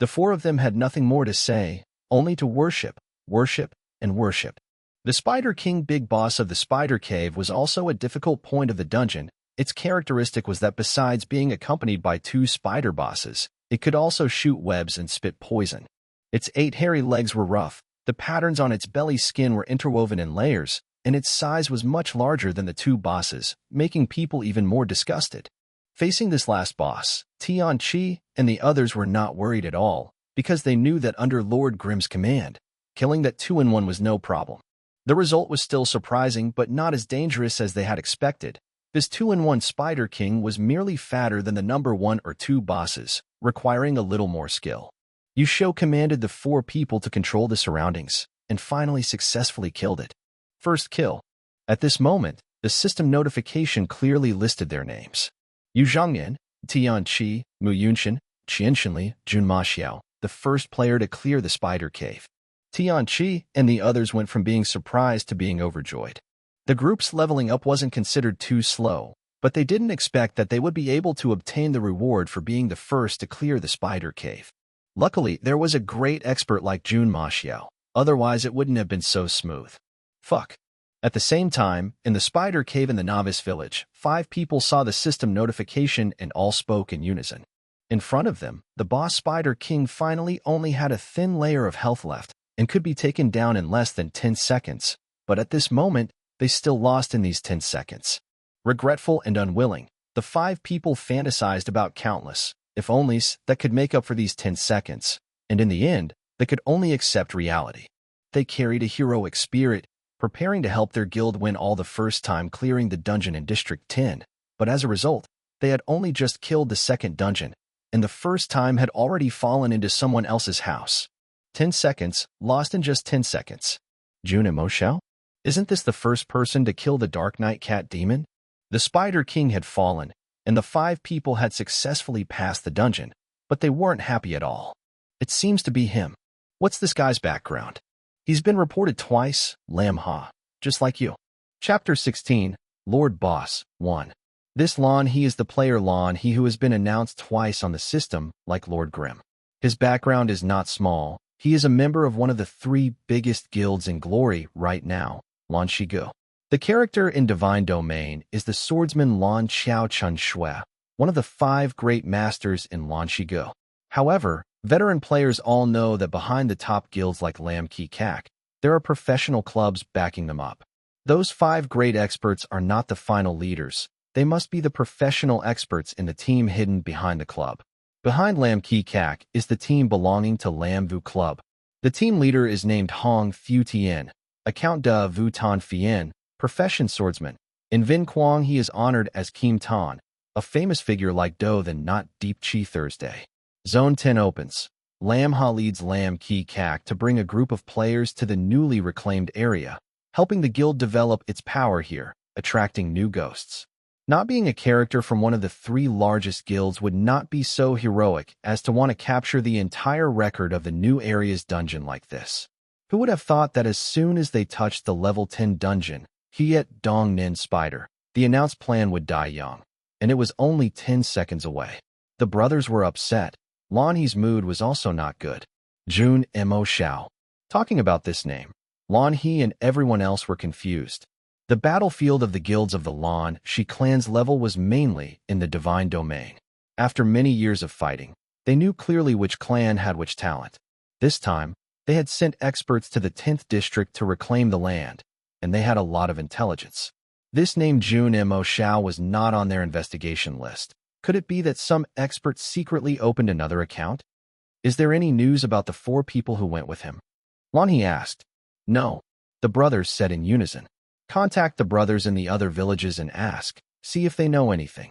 The 4 of them had nothing more to say, only to worship, worship, and worship. The Spider King, big boss of the Spider Cave, was also a difficult point of the dungeon. Its characteristic was that besides being accompanied by 2 spider bosses, it could also shoot webs and spit poison. Its 8 hairy legs were rough, the patterns on its belly skin were interwoven in layers, and its size was much larger than the 2 bosses, making people even more disgusted. Facing this last boss, Tian Chi and the others were not worried at all, because they knew that under Lord Grimm's command, killing that 2-in-1 was no problem. The result was still surprising but not as dangerous as they had expected. This 2-in-1 Spider King was merely fatter than the number 1 or 2 bosses, requiring a little more skill. Yusho commanded the 4 people to control the surroundings, and finally successfully killed it. First kill. At this moment, the system notification clearly listed their names. Yu Zhongyan, Tian Chi, Mu Yunshin, Qian Shenli, Jun Ma Xiao, the first player to clear the Spider Cave. Tian Chi and the others went from being surprised to being overjoyed. The group's leveling up wasn't considered too slow, but they didn't expect that they would be able to obtain the reward for being the first to clear the Spider Cave. Luckily, there was a great expert like Jun Ma Xiao, otherwise it wouldn't have been so smooth. Fuck. At the same time, in the Spider Cave in the Novice Village, 5 people saw the system notification and all spoke in unison. In front of them, the boss Spider King finally only had a thin layer of health left and could be taken down in less than 10 seconds, but at this moment, they still lost in these 10 seconds. Regretful and unwilling, the 5 people fantasized about countless, if onlys, that could make up for these 10 seconds, and in the end, they could only accept reality. They carried a heroic spirit, preparing to help their guild win all the first time clearing the dungeon in District 10, but as a result, they had only just killed the second dungeon, and the first time had already fallen into someone else's house. 10 seconds, lost in just 10 seconds. Jun and Mo Xiao? Isn't this the first person to kill the Dark Knight Cat Demon? The Spider King had fallen, and the 5 people had successfully passed the dungeon, but they weren't happy at all. It seems to be him. What's this guy's background? He's been reported twice, Lam Ha, just like you. Chapter 16, Lord Boss, 1. This Lon He is the player Lon He who has been announced twice on the system, like Lord Grimm. His background is not small. He is a member of one of the 3 biggest guilds in glory right now, Lan Shigu. The character in Divine Domain is the swordsman Lan Xiao Chun Shui, one of the 5 great masters in Lan Shigu. However, veteran players all know that behind the top guilds like Lam Ki Kak, there are professional clubs backing them up. Those 5 great experts are not the final leaders. They must be the professional experts in the team hidden behind the club. Behind Lam Ki Kak is the team belonging to Lam Vu Club. The team leader is named Hong Fu Tien, Account de Vu Tan Fien, profession swordsman. In Vin Quang he is honored as Kim Tan, a famous figure like Do than not Diep Chi Thursday. Zone 10 opens. Lam Ha leads Lam Ki Kak to bring a group of players to the newly reclaimed area, helping the guild develop its power here, attracting new ghosts. Not being a character from one of the three largest guilds would not be so heroic as to want to capture the entire record of the new area's dungeon like this. Who would have thought that as soon as they touched the level 10 dungeon, Hiet Dong Nin Spider, the announced plan would die young, and it was only 10 seconds away. The brothers were upset. Lan He's mood was also not good. Jun Mo Xiao. Talking about this name, Lan He and everyone else were confused. The battlefield of the guilds of the Lan Shi clan's level was mainly in the divine domain. After many years of fighting, they knew clearly which clan had which talent. This time, they had sent experts to the 10th district to reclaim the land, and they had a lot of intelligence. This name Jun Mo Xiao was not on their investigation list. Could it be that some expert secretly opened another account? Is there any news about the 4 people who went with him? Lan He asked. No, the brothers said in unison. Contact the brothers in the other villages and ask, see if they know anything.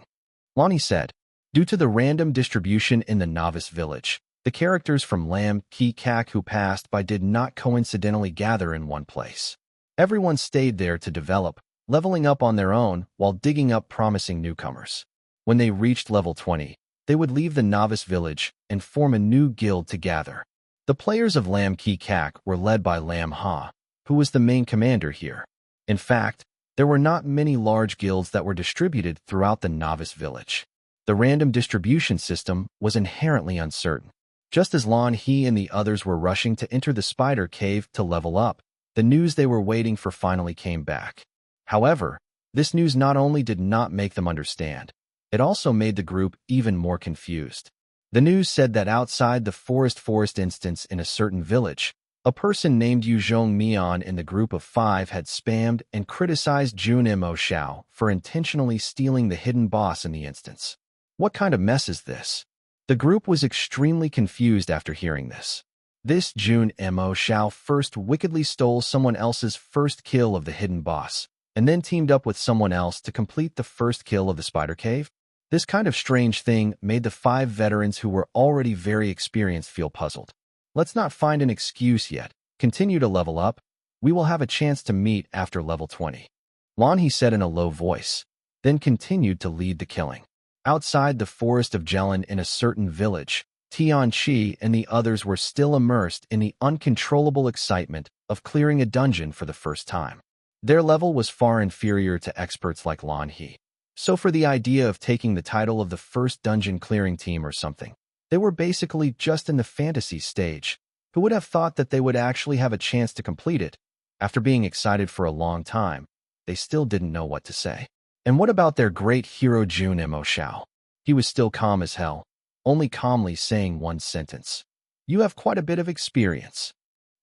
Lan He said, due to the random distribution in the novice village, the characters from Lam Ki Kak who passed by did not coincidentally gather in one place. Everyone stayed there to develop, leveling up on their own while digging up promising newcomers. When they reached level 20, they would leave the novice village and form a new guild to gather. The players of Lam Ki Kak were led by Lam Ha, who was the main commander here. In fact, there were not many large guilds that were distributed throughout the novice village. The random distribution system was inherently uncertain. Just as Lan He and the others were rushing to enter the spider cave to level up, the news they were waiting for finally came back. However, this news not only did not make them understand, it also made the group even more confused. The news said that outside the forest instance in a certain village, a person named Yu Zhong Mian in the group of 5 had spammed and criticized Jun Mo Xiao for intentionally stealing the hidden boss in the instance. What kind of mess is this? The group was extremely confused after hearing this. This Jun Mo Xiao first wickedly stole someone else's first kill of the hidden boss, and then teamed up with someone else to complete the first kill of the spider cave? This kind of strange thing made the 5 veterans who were already very experienced feel puzzled. Let's not find an excuse yet. Continue to level up. We will have a chance to meet after level 20. Lan He said in a low voice, then continued to lead the killing. Outside the forest of Jelen in a certain village, Tian Chi and the others were still immersed in the uncontrollable excitement of clearing a dungeon for the first time. Their level was far inferior to experts like Lan He. So for the idea of taking the title of the first dungeon clearing team or something, they were basically just in the fantasy stage. Who would have thought that they would actually have a chance to complete it? After being excited for a long time, they still didn't know what to say. And what about their great hero Jun Mo Xiao? He was still calm as hell, only calmly saying one sentence. You have quite a bit of experience.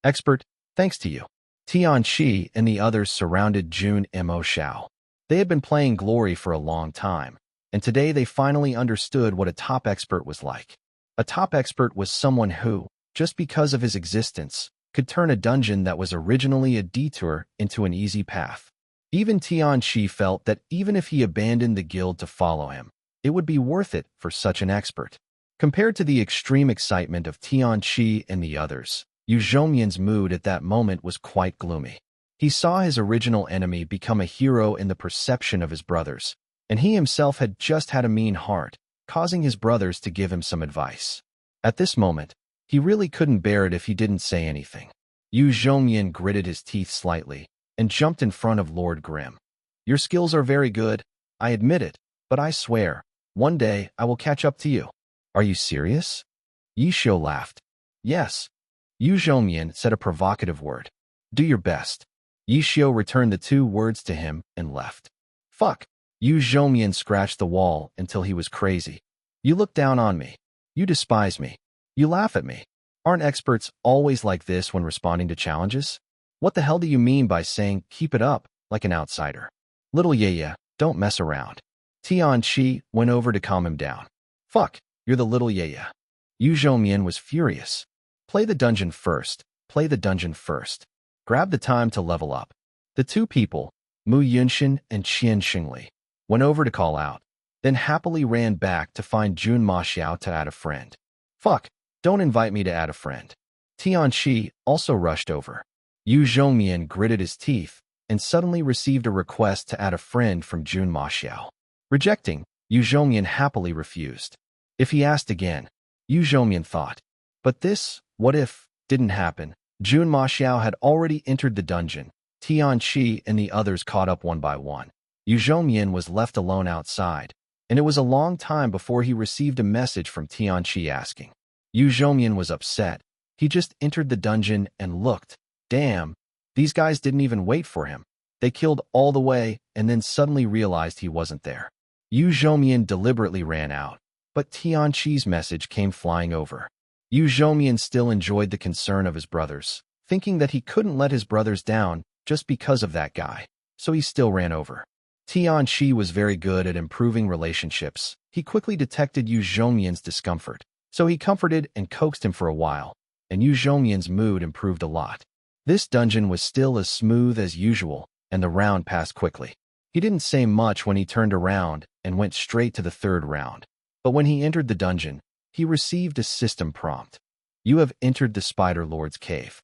Expert, thanks to you. Tian Chi and the others surrounded Jun Mo Xiao. They had been playing Glory for a long time, and today they finally understood what a top expert was like. A top expert was someone who, just because of his existence, could turn a dungeon that was originally a detour into an easy path. Even Tian Chi felt that even if he abandoned the guild to follow him, it would be worth it for such an expert. Compared to the extreme excitement of Tian Chi and the others, Yu Zhongmian's mood at that moment was quite gloomy. He saw his original enemy become a hero in the perception of his brothers, and he himself had just had a mean heart, causing his brothers to give him some advice. At this moment, he really couldn't bear it if he didn't say anything. Yu Zhongmian gritted his teeth slightly and jumped in front of Lord Grimm. Your skills are very good, I admit it, but I swear, one day I will catch up to you. Are you serious? Yi Xiu laughed. Yes. Yu Zhongmian said a provocative word. Do your best. Yi Xiu returned the 2 words to him and left. Fuck. Yu Zhongmian scratched the wall until he was crazy. You look down on me. You despise me. You laugh at me. Aren't experts always like this when responding to challenges? What the hell do you mean by saying, keep it up, like an outsider? Little Yaya, don't mess around. Tian Chi went over to calm him down. Fuck, you're the little Yaya. Yu Zhongmian was furious. Play the dungeon first. Play the dungeon first. Grab the time to level up. The 2 people, Mu Yunshin and Qian Xingli, went over to call out, then happily ran back to find Jun Ma Xiao to add a friend. Fuck, don't invite me to add a friend. Tian Chi also rushed over. Yu Zhongmian gritted his teeth and suddenly received a request to add a friend from Jun Ma Xiao. Rejecting, Yu Zhongyan happily refused. If he asked again, Yu Zhongyan thought. But this, what if, didn't happen. Jun Ma Xiao had already entered the dungeon. Tian Qi and the others caught up one by one. Yu Zhongyan was left alone outside, and it was a long time before he received a message from Tian Qi asking. Yu Zhongyan was upset. He just entered the dungeon and looked. Damn, these guys didn't even wait for him. They killed all the way and then suddenly realized he wasn't there. Yu Zhongyan deliberately ran out, but Tian Qi's message came flying over. Yu Zhongyan still enjoyed the concern of his brothers, thinking that he couldn't let his brothers down just because of that guy, so he still ran over. Tian Qi was very good at improving relationships. He quickly detected Yu Zhongyan's discomfort, so he comforted and coaxed him for a while, and Yu Zhongyan's mood improved a lot. This dungeon was still as smooth as usual, and the round passed quickly. He didn't say much when he turned around and went straight to the third round. But when he entered the dungeon, he received a system prompt. You have entered the Spider Lord's cave.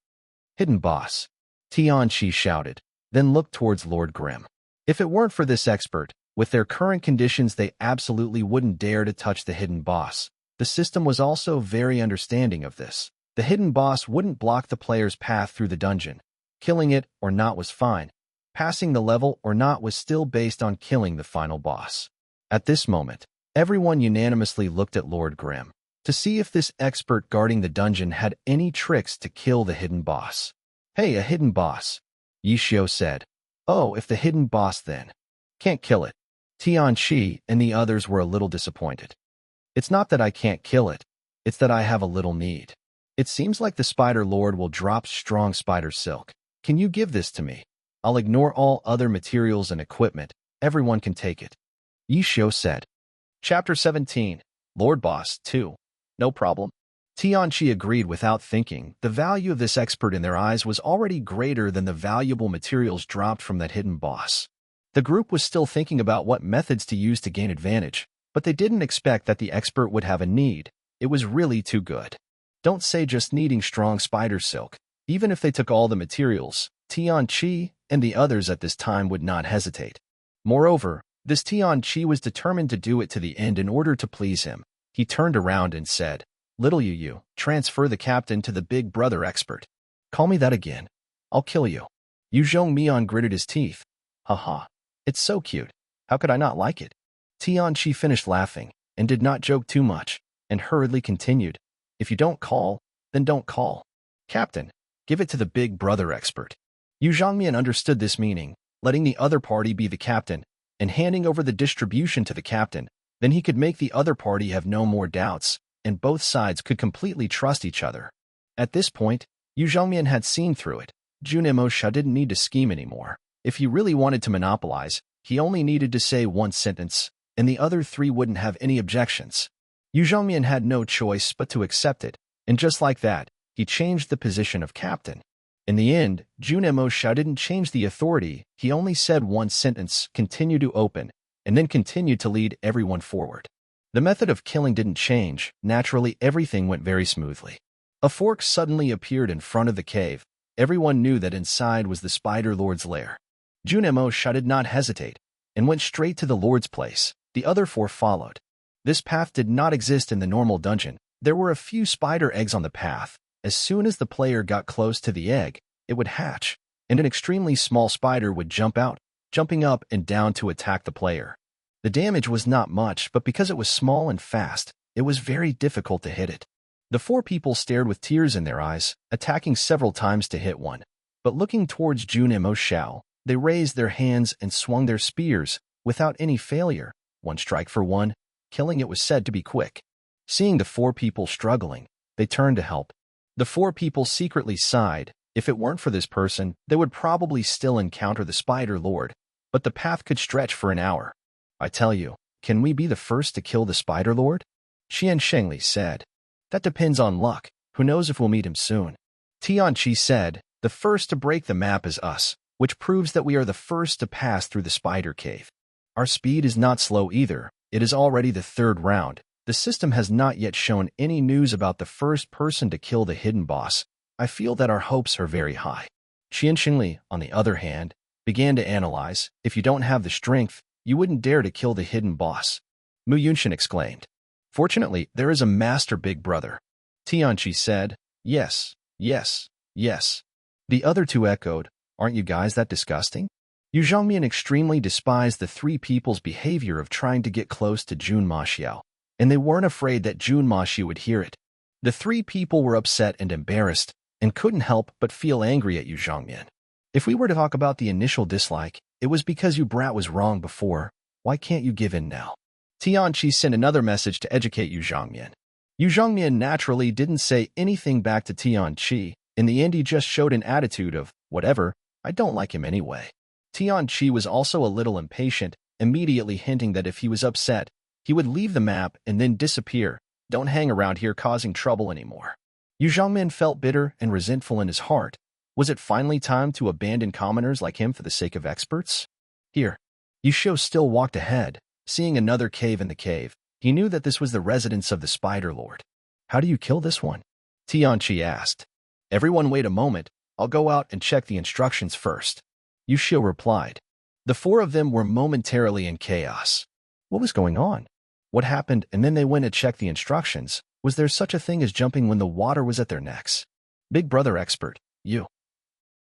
Hidden boss. Tian Qi shouted, then looked towards Lord Grimm. If it weren't for this expert, with their current conditions they absolutely wouldn't dare to touch the hidden boss. The system was also very understanding of this. The hidden boss wouldn't block the player's path through the dungeon. Killing it or not was fine. Passing the level or not was still based on killing the final boss. At this moment, everyone unanimously looked at Lord Grimm to see if this expert guarding the dungeon had any tricks to kill the hidden boss. Hey, a hidden boss, Yi Xiu said. Oh, if the hidden boss then. Can't kill it. Tian Qi and the others were a little disappointed. It's not that I can't kill it, it's that I have a little need. It seems like the Spider Lord will drop strong spider silk. Can you give this to me? I'll ignore all other materials and equipment. Everyone can take it. Yi Xiu said. Chapter 17. Lord Boss 2. No problem. Tian Qi agreed without thinking. The value of this expert in their eyes was already greater than the valuable materials dropped from that hidden boss. The group was still thinking about what methods to use to gain advantage, but they didn't expect that the expert would have a need. It was really too good. Don't say just needing strong spider silk. Even if they took all the materials, Tian Qi and the others at this time would not hesitate. Moreover, this Tian Qi was determined to do it to the end in order to please him. He turned around and said, Little Yu, transfer the captain to the big brother expert. Call me that again. I'll kill you. Yu Zhongmian gritted his teeth. Haha. It's so cute. How could I not like it? Tian Qi finished laughing and did not joke too much and hurriedly continued. If you don't call, then don't call. Captain, give it to the big brother expert. Yu Zhongmian understood this meaning, letting the other party be the captain and handing over the distribution to the captain. Then he could make the other party have no more doubts, and both sides could completely trust each other. At this point, Yu Zhongmian had seen through it. Junemosha didn't need to scheme anymore. If he really wanted to monopolize, he only needed to say one sentence, and the other three wouldn't have any objections. Yu Zhongmian had no choice but to accept it, and just like that, he changed the position of captain. In the end, Junemosha didn't change the authority. He only said one sentence, continue to open, and then continued to lead everyone forward. The method of killing didn't change. Naturally, everything went very smoothly. A fork suddenly appeared in front of the cave. Everyone knew that inside was the Spider Lord's lair. Junemosha did not hesitate and went straight to the Lord's place. The other four followed. This path did not exist in the normal dungeon. There were a few spider eggs on the path. As soon as the player got close to the egg, it would hatch, and an extremely small spider would jump out, jumping up and down to attack the player. The damage was not much, but because it was small and fast, it was very difficult to hit it. The four people stared with tears in their eyes, attacking several times to hit one. But looking towards Junemosha, they raised their hands and swung their spears, without any failure. One strike for one, killing it was said to be quick. Seeing the four people struggling, they turned to help. The four people secretly sighed. If it weren't for this person, they would probably still encounter the Spider Lord, but the path could stretch for an hour. I tell you, can we be the first to kill the Spider Lord? Qian Shengli said. That depends on luck. Who knows if we'll meet him soon? Tian Qi said, the first to break the map is us, which proves that we are the first to pass through the spider cave. Our speed is not slow either. It is already the third round. The system has not yet shown any news about the first person to kill the hidden boss. I feel that our hopes are very high. Qian Shengli, on the other hand, began to analyze. If you don't have the strength, you wouldn't dare to kill the hidden boss. Mu Yunshin exclaimed. Fortunately, there is a master big brother. Tianqi said. Yes, yes, yes. The other two echoed. Aren't you guys that disgusting? Yu Zhongmian extremely despised the three people's behavior of trying to get close to Jun Ma Xiao, and they weren't afraid that Jun Ma Xiao would hear it. The three people were upset and embarrassed, and couldn't help but feel angry at Yu Zhongmian. If we were to talk about the initial dislike, it was because you brat was wrong before. Why can't you give in now? Tianqi sent another message to educate Yu Zhongmian. Yu Zhongmian naturally didn't say anything back to Tianqi. In the end, he just showed an attitude of, whatever, I don't like him anyway. Tianqi was also a little impatient, immediately hinting that if he was upset, he would leave the map and then disappear. Don't hang around here causing trouble anymore. Yu Zhongmian felt bitter and resentful in his heart. Was it finally time to abandon commoners like him for the sake of experts? Here. Yu Shou still walked ahead, seeing another cave in the cave. He knew that this was the residence of the Spider Lord. How do you kill this one? Tianqi asked. Everyone wait a moment. I'll go out and check the instructions first. Yu Shou replied. The four of them were momentarily in chaos. What was going on? What happened? And then they went to check the instructions. Was there such a thing as jumping when the water was at their necks? Big brother expert, you.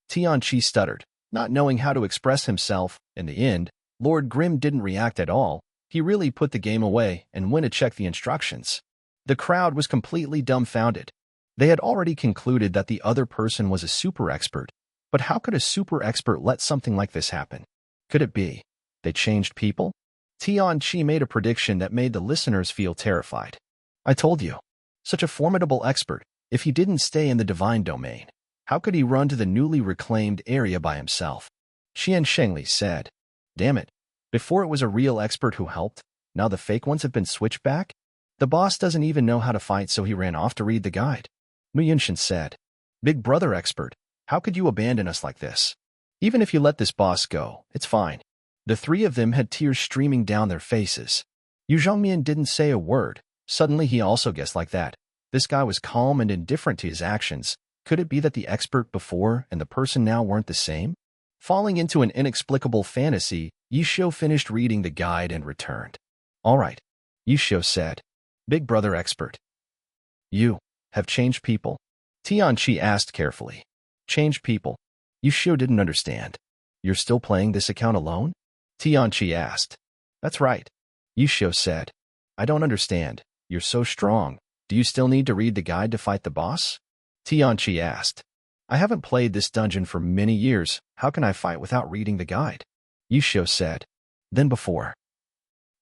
Tianqi stuttered, not knowing how to express himself. In the end, Lord Grimm didn't react at all. He really put the game away and went to check the instructions. The crowd was completely dumbfounded. They had already concluded that the other person was a super expert, but how could a super expert let something like this happen? Could it be they changed people? Tianqi made a prediction that made the listeners feel terrified. I told you, such a formidable expert, if he didn't stay in the divine domain, how could he run to the newly reclaimed area by himself? Qian Shengli said. Damn it. Before it was a real expert who helped, now the fake ones have been switched back? The boss doesn't even know how to fight, so he ran off to read the guide. Mu Yunshin said. Big brother expert, how could you abandon us like this? Even if you let this boss go, it's fine. The three of them had tears streaming down their faces. Yu Zhongmian didn't say a word. Suddenly he also guessed like that. This guy was calm and indifferent to his actions. Could it be that the expert before and the person now weren't the same? Falling into an inexplicable fantasy, Yu Shou finished reading the guide and returned. All right, Yu Shou said. Big brother expert. You have changed people? Tianqi asked carefully. Changed people? Yu Shou didn't understand. You're still playing this account alone? Tianqi asked. That's right. Yu Shou said. I don't understand. You're so strong. Do you still need to read the guide to fight the boss? Tianqi asked. I haven't played this dungeon for many years. How can I fight without reading the guide? Yu Shou said. Then before.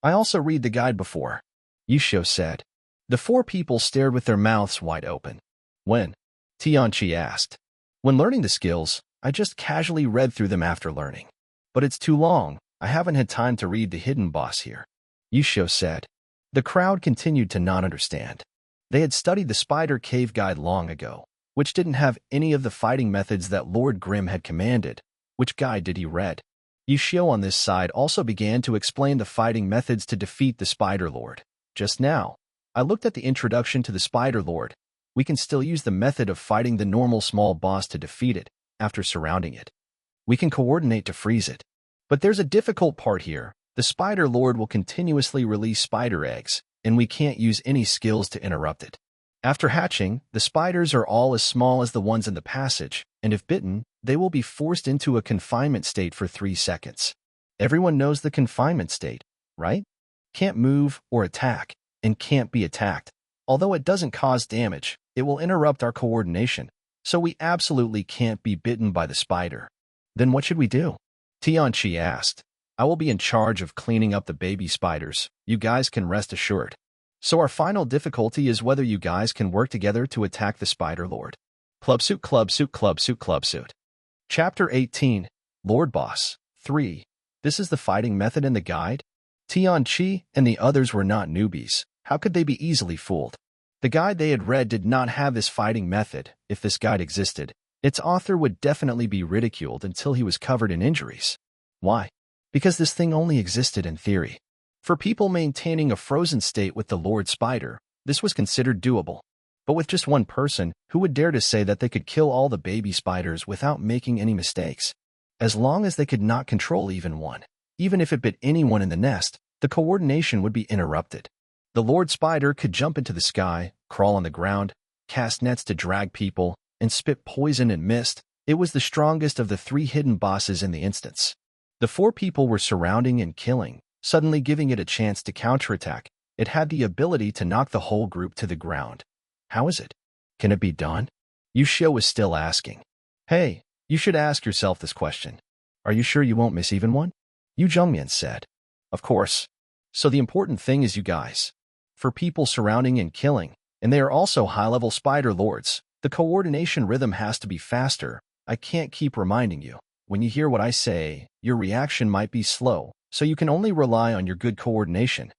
I also read the guide before. Yu Shou said. The four people stared with their mouths wide open. When? Tianqi asked. When learning the skills, I just casually read through them after learning. But it's too long. I haven't had time to read the hidden boss here. Yu Shou said. The crowd continued to not understand. They had studied the Spider Cave Guide long ago, which didn't have any of the fighting methods that Lord Grimm had commanded. Which guide did he read? Yu Shou on this side also began to explain the fighting methods to defeat the Spider Lord. Just now, I looked at the introduction to the Spider Lord. We can still use the method of fighting the normal small boss to defeat it, after surrounding it. We can coordinate to freeze it. But there's a difficult part here. The Spider Lord will continuously release spider eggs, and we can't use any skills to interrupt it. After hatching, the spiders are all as small as the ones in the passage, and if bitten, they will be forced into a confinement state for 3 seconds. Everyone knows the confinement state, right? Can't move or attack, and can't be attacked. Although it doesn't cause damage, it will interrupt our coordination, so we absolutely can't be bitten by the spider. Then what should we do? Tianqi asked. I will be in charge of cleaning up the baby spiders. You guys can rest assured. So our final difficulty is whether you guys can work together to attack the Spider Lord. Club suit, club suit, club suit, club suit. Chapter 18, Lord Boss 3. This is the fighting method in the guide? Tianqi and the others were not newbies. How could they be easily fooled? The guide they had read did not have this fighting method. If this guide existed, its author would definitely be ridiculed until he was covered in injuries. Why? Because this thing only existed in theory. For people maintaining a frozen state with the Lord Spider, this was considered doable. But with just one person, who would dare to say that they could kill all the baby spiders without making any mistakes? As long as they could not control even one. Even if it bit anyone in the nest, the coordination would be interrupted. The Lord Spider could jump into the sky, crawl on the ground, cast nets to drag people, and spit poison and mist. It was the strongest of the 3 hidden bosses in the instance. The 4 people were surrounding and killing, suddenly giving it a chance to counterattack. It had the ability to knock the whole group to the ground. How is it? Can it be done? Yushio was still asking. Hey, you should ask yourself this question. Are you sure you won't miss even one? Yu Zhongmian said. Of course. So the important thing is you guys. For people surrounding and killing, and they are also high-level spider lords, the coordination rhythm has to be faster. I can't keep reminding you. When you hear what I say, your reaction might be slow, so you can only rely on your good coordination.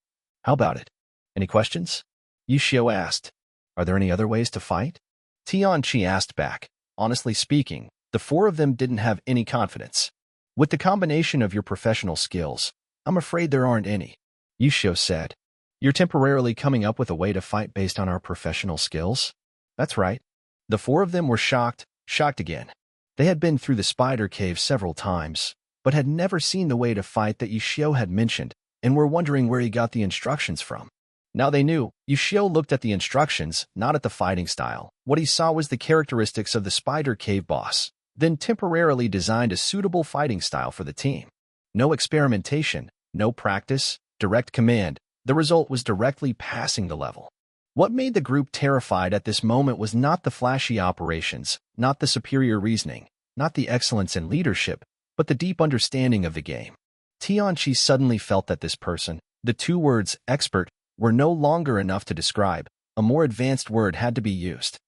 How about it? Any questions? Yushio asked. Are there any other ways to fight? Tianqi asked back. Honestly speaking, the 4 of them didn't have any confidence. With the combination of your professional skills, I'm afraid there aren't any. Yushio said. You're temporarily coming up with a way to fight based on our professional skills? That's right. The 4 of them were shocked again. They had been through the spider cave several times, but had never seen the way to fight that Yushio had mentioned, and were wondering where he got the instructions from. Now they knew. Yushio looked at the instructions, not at the fighting style. What he saw was the characteristics of the spider cave boss, then temporarily designed a suitable fighting style for the team. No experimentation, no practice, direct command. The result was directly passing the level. What made the group terrified at this moment was not the flashy operations, not the superior reasoning, not the excellence in leadership, but the deep understanding of the game. Tianqi suddenly felt that this person, the 2 words, expert, were no longer enough to describe. A more advanced word had to be used.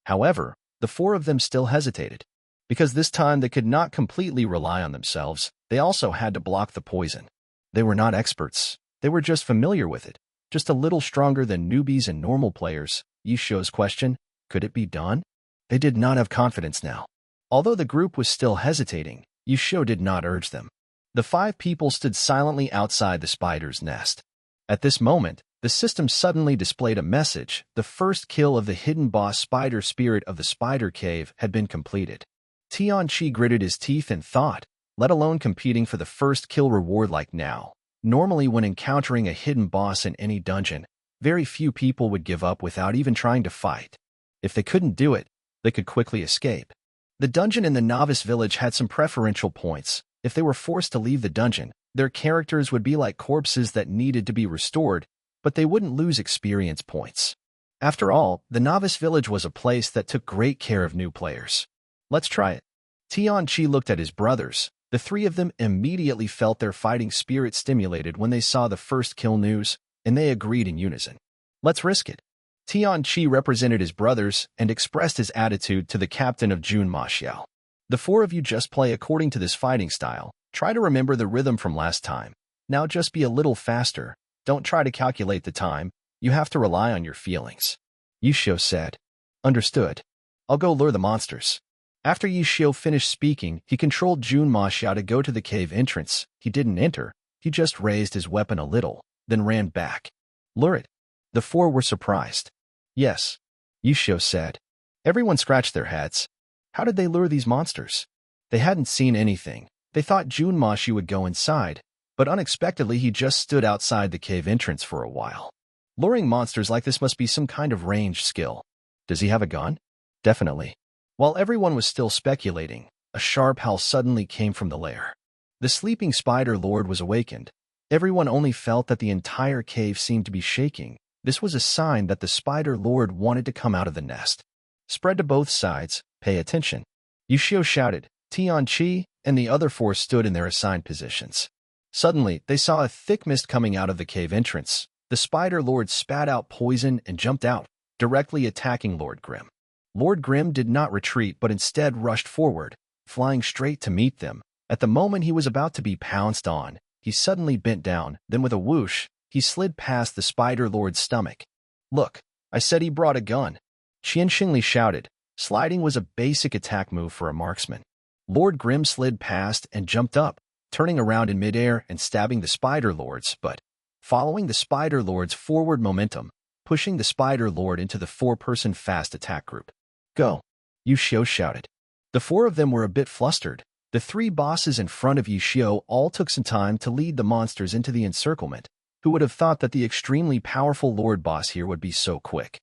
However, the 4 of them still hesitated. Because this time they could not completely rely on themselves, they also had to block the poison. They were not experts. They were just familiar with it. Just a little stronger than newbies and normal players. Yushio's question, could it be done? They did not have confidence now. Although the group was still hesitating, Yushio did not urge them. The 5 people stood silently outside the spider's nest. At this moment, the system suddenly displayed a message. The first kill of the hidden boss spider spirit of the spider cave had been completed. Tianqi gritted his teeth and thought, let alone competing for the first kill reward like now. Normally when encountering a hidden boss in any dungeon, very few people would give up without even trying to fight. If they couldn't do it, they could quickly escape. The dungeon in the novice village had some preferential points. If they were forced to leave the dungeon, their characters would be like corpses that needed to be restored, but they wouldn't lose experience points. After all, the novice village was a place that took great care of new players. Let's try it. Tianqi looked at his brothers. The 3 of them immediately felt their fighting spirit stimulated when they saw the first kill news, and they agreed in unison. Let's risk it. Tianqi represented his brothers and expressed his attitude to the captain of Jun Maxiao. The 4 of you just play according to this fighting style. Try to remember the rhythm from last time. Now just be a little faster. Don't try to calculate the time. You have to rely on your feelings. Yushio said. Understood. I'll go lure the monsters. After Yushio finished speaking, he controlled Jun Maxiao to go to the cave entrance. He didn't enter. He just raised his weapon a little, then ran back. Lure it. The 4 were surprised. Yes. Yushio said. Everyone scratched their heads. How did they lure these monsters? They hadn't seen anything. They thought Jun Maxiao would go inside, but unexpectedly he just stood outside the cave entrance for a while. Luring monsters like this must be some kind of ranged skill. Does he have a gun? Definitely. While everyone was still speculating, a sharp howl suddenly came from the lair. The sleeping spider lord was awakened. Everyone only felt that the entire cave seemed to be shaking. This was a sign that the spider lord wanted to come out of the nest. Spread to both sides, pay attention. Yushio shouted. Tianqi and the other 4 stood in their assigned positions. Suddenly, they saw a thick mist coming out of the cave entrance. The spider lord spat out poison and jumped out, directly attacking Lord Grimm. Lord Grimm did not retreat but instead rushed forward, flying straight to meet them. At the moment he was about to be pounced on, he suddenly bent down, then with a whoosh, he slid past the spider lord's stomach. Look, I said he brought a gun. Qian Xingli shouted. Sliding was a basic attack move for a marksman. Lord Grimm slid past and jumped up, turning around in midair and stabbing the spider lords, but following the spider lord's forward momentum, pushing the spider lord into the 4-person fast attack group. Go, Yushio shouted. The 4 of them were a bit flustered. The three bosses in front of Yishio all took some time to lead the monsters into the encirclement. Who would have thought that the extremely powerful Lord Boss here would be so quick?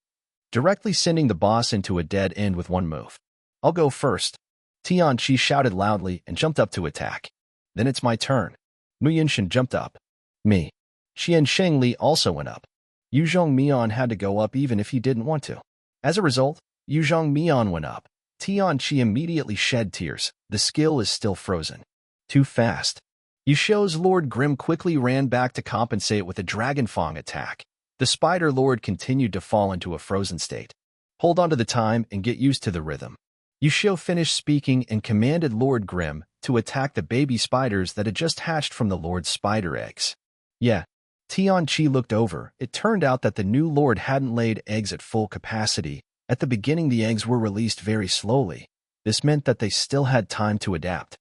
Directly sending the boss into a dead end with one move. I'll go first. Tianqi shouted loudly and jumped up to attack. Then it's my turn. Mu Yinshan jumped up. Me. Qian Shengli also went up. Yu Zhongmian had to go up even if he didn't want to. As a result, Yu Zhongmian went up. Tianqi immediately shed tears. The skill is still frozen. Too fast. Yishio's Lord Grim quickly ran back to compensate with a Dragon Fang attack. The Spider Lord continued to fall into a frozen state. Hold on to the time and get used to the rhythm. Yishio finished speaking and commanded Lord Grim to attack the baby spiders that had just hatched from the Lord's spider eggs. Yeah. Tianqi looked over. It turned out that the new Lord hadn't laid eggs at full capacity. At the beginning, the eggs were released very slowly. This meant that they still had time to adapt.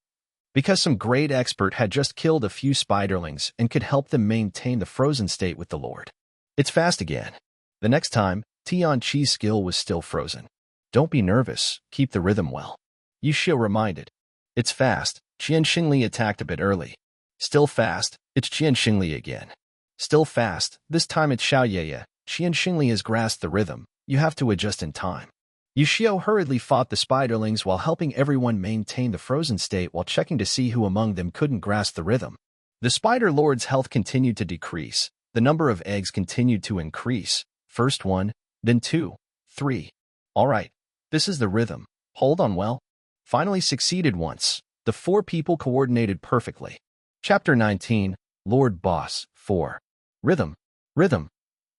Because some great expert had just killed a few spiderlings and could help them maintain the frozen state with the Lord. It's fast again. The next time, Tianqi's skill was still frozen. Don't be nervous. Keep the rhythm well. Yishio reminded. It's fast. Qian Xingli attacked a bit early. Still fast. It's Qian Xingli again. Still fast. This time it's Xiao Yeye. Qian Xingli has grasped the rhythm. You have to adjust in time. Yishio hurriedly fought the spiderlings while helping everyone maintain the frozen state while checking to see who among them couldn't grasp the rhythm. The Spider Lord's health continued to decrease. The number of eggs continued to increase. First one, then 2, 3. All right, this is the rhythm. Hold on well. Finally succeeded once. The 4 people coordinated perfectly. Chapter 19, Lord Boss, 4. Rhythm. Rhythm.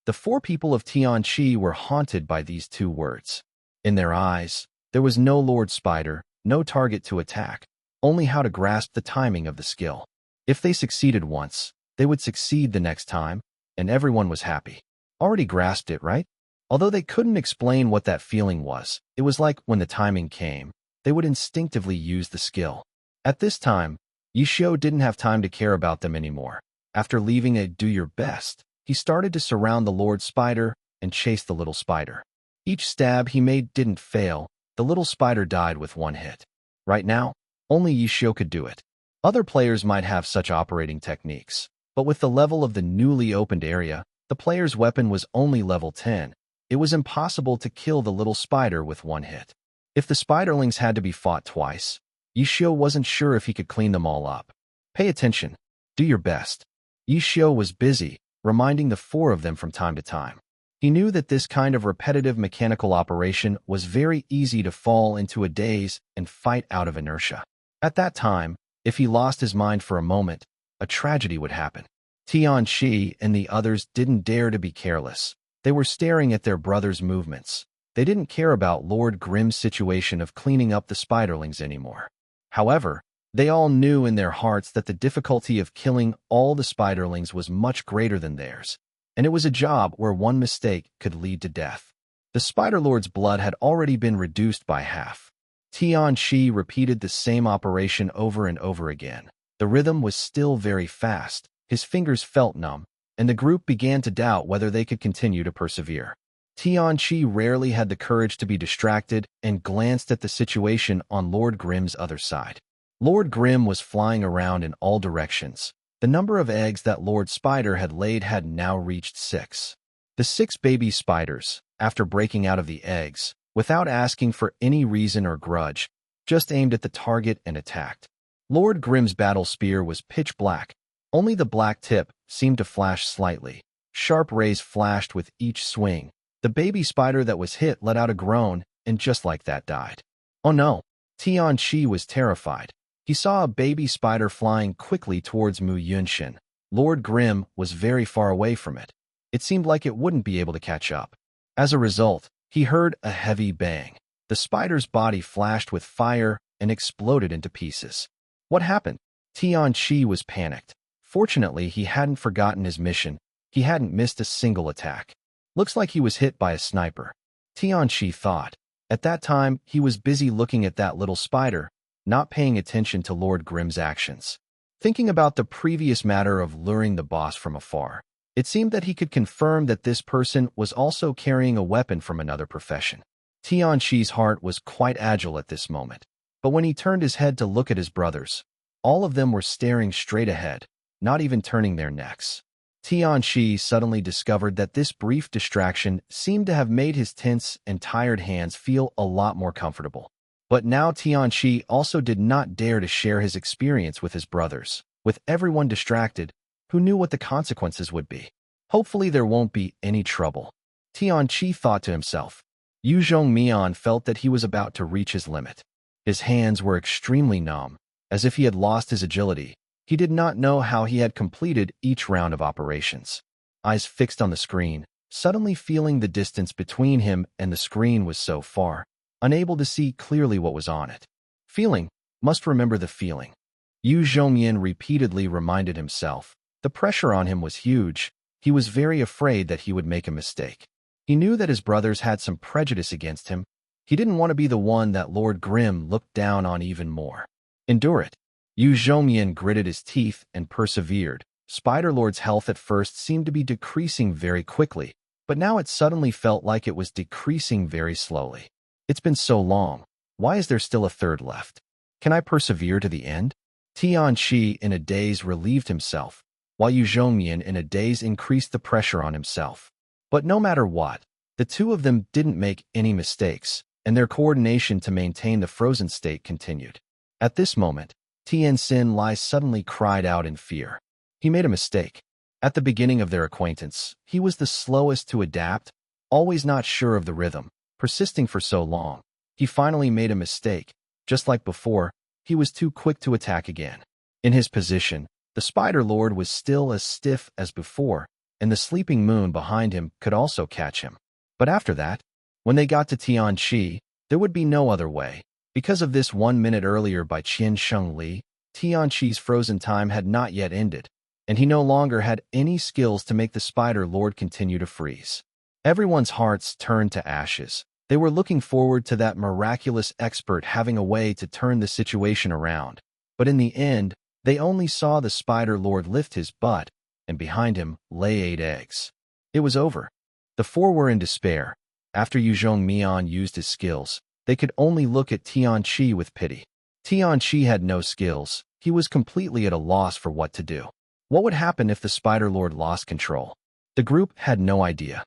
The 4 people of Tianqi were haunted by these 2 words. In their eyes, there was no Lord Spider, no target to attack, only how to grasp the timing of the skill. If they succeeded once, they would succeed the next time, and everyone was happy. Already grasped it, right? Although they couldn't explain what that feeling was, it was like when the timing came, they would instinctively use the skill. At this time, Yishio didn't have time to care about them anymore. After leaving a do your best, he started to surround the Lord Spider and chase the little spider. Each stab he made didn't fail. The little spider died with 1 hit. Right now, only Yishio could do it. Other players might have such operating techniques, but with the level of the newly opened area, the player's weapon was only level 10. It was impossible to kill the little spider with 1 hit. If the spiderlings had to be fought twice, Yishio wasn't sure if he could clean them all up. Pay attention. Do your best. Yishio was busy, reminding the 4 of them from time to time. He knew that this kind of repetitive mechanical operation was very easy to fall into a daze and fight out of inertia. At that time, if he lost his mind for a moment, a tragedy would happen. Tianqi and the others didn't dare to be careless. They were staring at their brother's movements. They didn't care about Lord Grim's situation of cleaning up the spiderlings anymore. However, they all knew in their hearts that the difficulty of killing all the spiderlings was much greater than theirs, and it was a job where 1 mistake could lead to death. The Spider Lord's blood had already been reduced by half. Tianqi repeated the same operation over and over again. The rhythm was still very fast. His fingers felt numb, and the group began to doubt whether they could continue to persevere. Tianqi rarely had the courage to be distracted and glanced at the situation on Lord Grim's other side. Lord Grim was flying around in all directions. The number of eggs that Lord Spider had laid had now reached 6. The 6 baby spiders, after breaking out of the eggs, without asking for any reason or grudge, just aimed at the target and attacked. Lord Grim's battle spear was pitch black. Only the black tip seemed to flash slightly. Sharp rays flashed with each swing. The baby spider that was hit let out a groan and just like that died. Oh no! Tianqi was terrified. He saw a baby spider flying quickly towards Mu Yunshin. Lord Grim was very far away from it. It seemed like it wouldn't be able to catch up. As a result, he heard a heavy bang. The spider's body flashed with fire and exploded into pieces. What happened? Tianqi was panicked. Fortunately, he hadn't forgotten his mission. He hadn't missed a single attack. Looks like he was hit by a sniper. Tianqi thought. At that time, he was busy looking at that little spider, not paying attention to Lord Grim's actions. Thinking about the previous matter of luring the boss from afar, it seemed that he could confirm that this person was also carrying a weapon from another profession. Tianqi's heart was quite agile at this moment. But when he turned his head to look at his brothers, all of them were staring straight ahead, not even turning their necks. Tianqi suddenly discovered that this brief distraction seemed to have made his tense and tired hands feel a lot more comfortable. But now Tianqi also did not dare to share his experience with his brothers. With everyone distracted, who knew what the consequences would be? Hopefully there won't be any trouble. Tianqi thought to himself. Yu Zhongmian felt that he was about to reach his limit. His hands were extremely numb, as if he had lost his agility. He did not know how he had completed each round of operations. Eyes fixed on the screen, suddenly feeling the distance between him and the screen was so far, unable to see clearly what was on it. Feeling, must remember the feeling. Yu Zhongyan repeatedly reminded himself. The pressure on him was huge. He was very afraid that he would make a mistake. He knew that his brothers had some prejudice against him. He didn't want to be the one that Lord Grimm looked down on even more. Endure it. Yu Zhongyan gritted his teeth and persevered. Spider-Lord's health at first seemed to be decreasing very quickly, but now it suddenly felt like it was decreasing very slowly. It's been so long. Why is there still a third left? Can I persevere to the end? Tianqi in a daze relieved himself, while Yu Zhongyan in a daze increased the pressure on himself. But no matter what, the two of them didn't make any mistakes, and their coordination to maintain the frozen state continued. At this moment, Tianxin Lai suddenly cried out in fear. He made a mistake. At the beginning of their acquaintance, he was the slowest to adapt, always not sure of the rhythm, persisting for so long. He finally made a mistake. Just like before, he was too quick to attack again. In his position, the Spider-Lord was still as stiff as before, and the sleeping moon behind him could also catch him. But after that, when they got to Tianqi, there would be no other way. Because of this 1 minute earlier by Qian Sheng Li, Tianqi's frozen time had not yet ended, and he no longer had any skills to make the Spider-Lord continue to freeze. Everyone's hearts turned to ashes. They were looking forward to that miraculous expert having a way to turn the situation around. But in the end, they only saw the Spider-Lord lift his butt, and behind him lay 8 eggs. It was over. The four were in despair. After Yu Zhongmian used his skills, they could only look at Tianqi with pity. Tianqi had no skills. He was completely at a loss for what to do. What would happen if the Spider-Lord lost control? The group had no idea.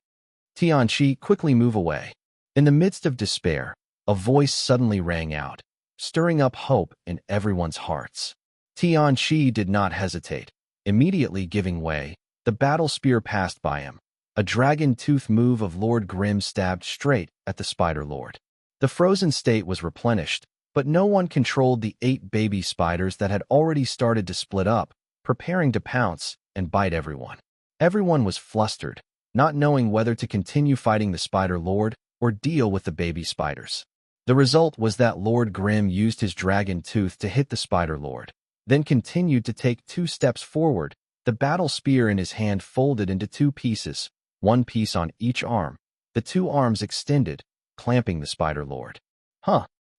Tianqi quickly moved away. In the midst of despair, a voice suddenly rang out, stirring up hope in everyone's hearts. Tianqi did not hesitate. Immediately giving way, the battle spear passed by him. A dragon tooth move of Lord Grimm stabbed straight at the Spider-Lord. The frozen state was replenished, but no one controlled the 8 baby spiders that had already started to split up, preparing to pounce and bite everyone. Everyone was flustered, not knowing whether to continue fighting the Spider-Lord or deal with the baby spiders. The result was that Lord Grimm used his dragon tooth to hit the Spider-Lord, then continued to take 2 steps forward. The battle spear in his hand folded into 2 pieces, 1 piece on each arm. The 2 arms extended, clamping the Spider-Lord.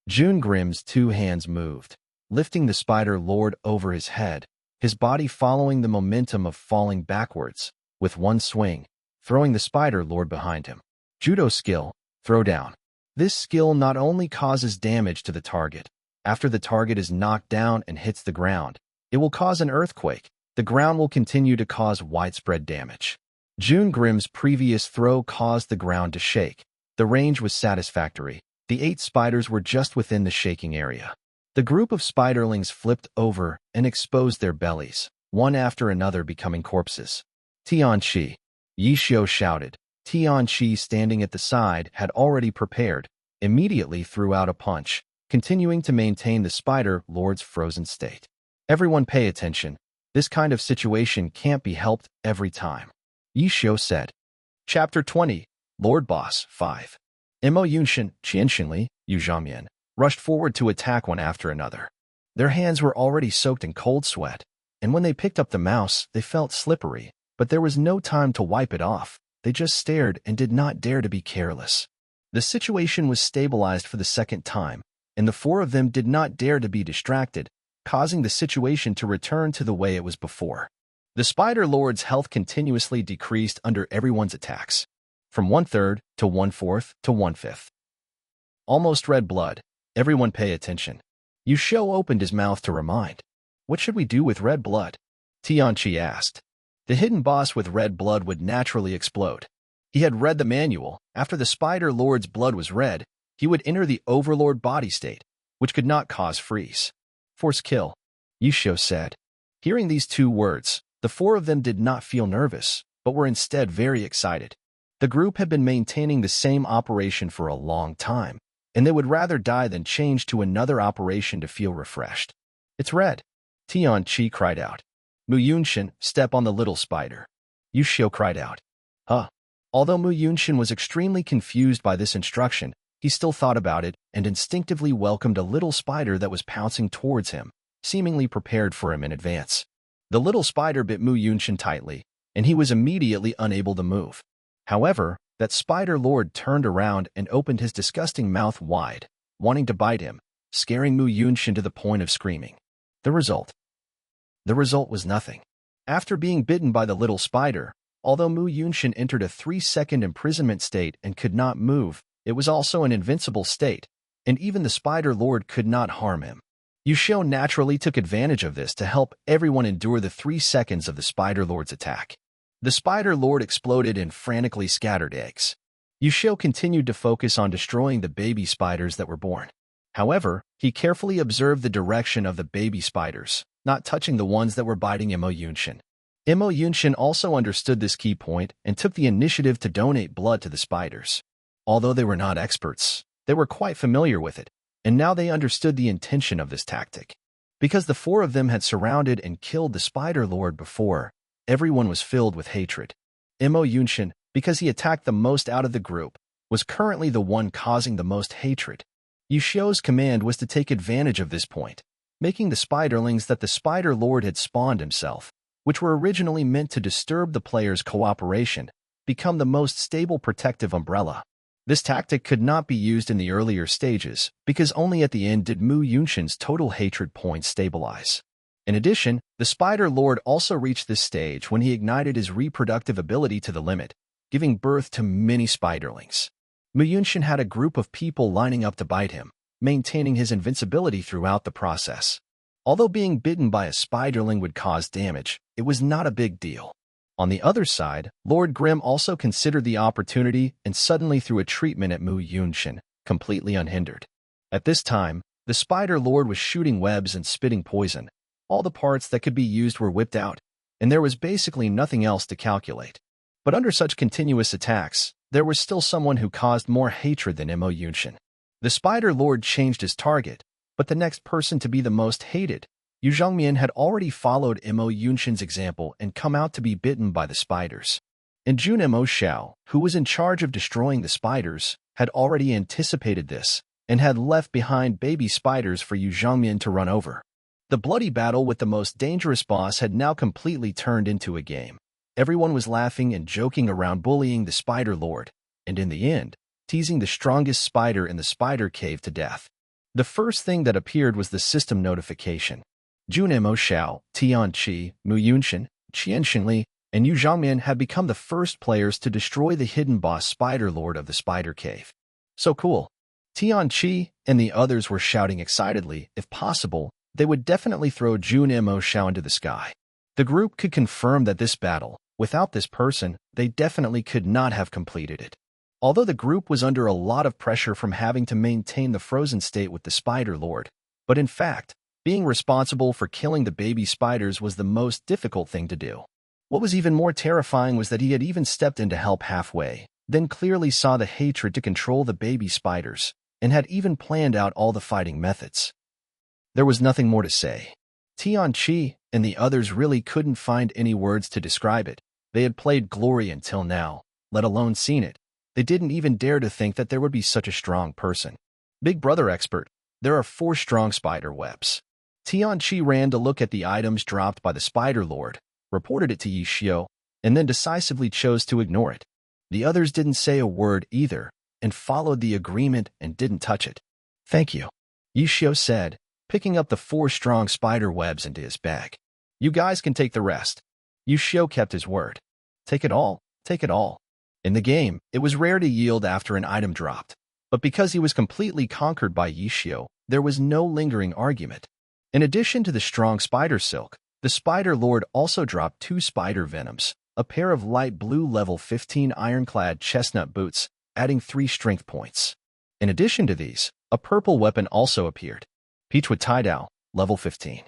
June Grimm's 2 hands moved, lifting the Spider-Lord over his head, his body following the momentum of falling backwards, with 1 swing, throwing the Spider-Lord behind him. Judo skill, throw down. This skill not only causes damage to the target. After the target is knocked down and hits the ground, it will cause an earthquake. The ground will continue to cause widespread damage. June Grimm's previous throw caused the ground to shake. The range was satisfactory. The 8 spiders were just within the shaking area. The group of spiderlings flipped over and exposed their bellies, one after another becoming corpses. Tianqi, Yi Xiu shouted. Tianqi, standing at the side, had already prepared, immediately threw out a punch, continuing to maintain the Spider-Lord's frozen state. Everyone pay attention. This kind of situation can't be helped every time. Yi Xiu said. Chapter 20, Lord Boss 5. Mo Yunshin, Qianshinli, Yu Zhongmian, rushed forward to attack one after another. Their hands were already soaked in cold sweat, and when they picked up the mouse, they felt slippery, but there was no time to wipe it off. They just stared and did not dare to be careless. The situation was stabilized for the second time, and the 4 of them did not dare to be distracted, causing the situation to return to the way it was before. The Spider-Lord's health continuously decreased under everyone's attacks, from 1/3 to 1/4 to 1/5. Almost red blood. Everyone pay attention. Shou opened his mouth to remind. What should we do with red blood? Tianqi asked. The hidden boss with red blood would naturally explode. He had read the manual. After the Spider Lord's blood was red, he would enter the Overlord body state, which could not cause freeze. Force kill, Yishio said. Hearing these two words, the four of them did not feel nervous, but were instead very excited. The group had been maintaining the same operation for a long time, and they would rather die than change to another operation to feel refreshed. It's red, Tianqi cried out. Mu Yunshin, step on the little spider. Yishio cried out. Huh. Although Mu Yunshin was extremely confused by this instruction, he still thought about it and instinctively welcomed a little spider that was pouncing towards him, seemingly prepared for him in advance. The little spider bit Mu Yunshin tightly, and he was immediately unable to move. However, that Spider Lord turned around and opened his disgusting mouth wide, wanting to bite him, scaring Mu Yunshin to the point of screaming. The result was nothing. After being bitten by the little spider, although Mu Yunshin entered a 3-second imprisonment state and could not move, it was also an invincible state, and even the Spider Lord could not harm him. Yishio naturally took advantage of this to help everyone endure the 3 seconds of the Spider Lord's attack. The Spider Lord exploded in frantically scattered eggs. Yishio continued to focus on destroying the baby spiders that were born. However, he carefully observed the direction of the baby spiders, not touching the ones that were biting Imo Yunshin. Imo Yunshin also understood this key point and took the initiative to donate blood to the spiders. Although they were not experts, they were quite familiar with it, and now they understood the intention of this tactic. Because the four of them had surrounded and killed the Spider Lord before, everyone was filled with hatred. Imo Yunshin, because he attacked the most out of the group, was currently the one causing the most hatred. Yishio's command was to take advantage of this point, making the spiderlings that the Spider Lord had spawned himself, which were originally meant to disturb the players' cooperation, become the most stable protective umbrella. This tactic could not be used in the earlier stages, because only at the end did Mu Yunshin's total hatred point stabilize. In addition, the Spider Lord also reached this stage when he ignited his reproductive ability to the limit, giving birth to many spiderlings. Mu Yunshin had a group of people lining up to bite him, maintaining his invincibility throughout the process. Although being bitten by a spiderling would cause damage, it was not a big deal. On the other side, Lord Grimm also considered the opportunity and suddenly threw a treatment at Mu Yunshin, completely unhindered. At this time, the Spider Lord was shooting webs and spitting poison. All the parts that could be used were whipped out, and there was basically nothing else to calculate. But under such continuous attacks, there was still someone who caused more hatred than Imo Yunshin. The Spider Lord changed his target, but the next person to be the most hated, Yu Zhongmian, had already followed Imo Yunshin's example and come out to be bitten by the spiders. And Jun Imo Xiao, who was in charge of destroying the spiders, had already anticipated this and had left behind baby spiders for Yu Zhongmian to run over. The bloody battle with the most dangerous boss had now completely turned into a game. Everyone was laughing and joking around, bullying the Spider Lord, and in the end, teasing the strongest spider in the spider cave to death. The first thing that appeared was the system notification. Jun Imo Xiao, Tianqi, Mu Yunshin, Qian Xinli, and Yu Zhongmian had become the first players to destroy the hidden boss Spider Lord of the Spider Cave. So cool. Tianqi and the others were shouting excitedly. If possible, they would definitely throw Jun Imo Xiao into the sky. The group could confirm that this battle, without this person, they definitely could not have completed it. Although the group was under a lot of pressure from having to maintain the frozen state with the Spider Lord, but in fact, being responsible for killing the baby spiders was the most difficult thing to do. What was even more terrifying was that he had even stepped in to help halfway, then clearly saw the hatred to control the baby spiders, and had even planned out all the fighting methods. There was nothing more to say. Tianqi and the others really couldn't find any words to describe it. They had played Glory until now, let alone seen it. They didn't even dare to think that there would be such a strong person. Big Brother expert, there are 4 strong spider webs. Tianqi ran to look at the items dropped by the Spider Lord, reported it to Yishio, and then decisively chose to ignore it. The others didn't say a word either, and followed the agreement and didn't touch it. Thank you, Yishio said, picking up the 4 strong spider webs into his bag. You guys can take the rest. Yishio kept his word. Take it all, take it all. In the game, it was rare to yield after an item dropped. But because he was completely conquered by Yishio, there was no lingering argument. In addition to the strong spider silk, the Spider Lord also dropped 2 spider venoms, a pair of light blue level 15 ironclad chestnut boots, adding 3 strength points. In addition to these, a purple weapon also appeared. Peachwood Taidao, level 15.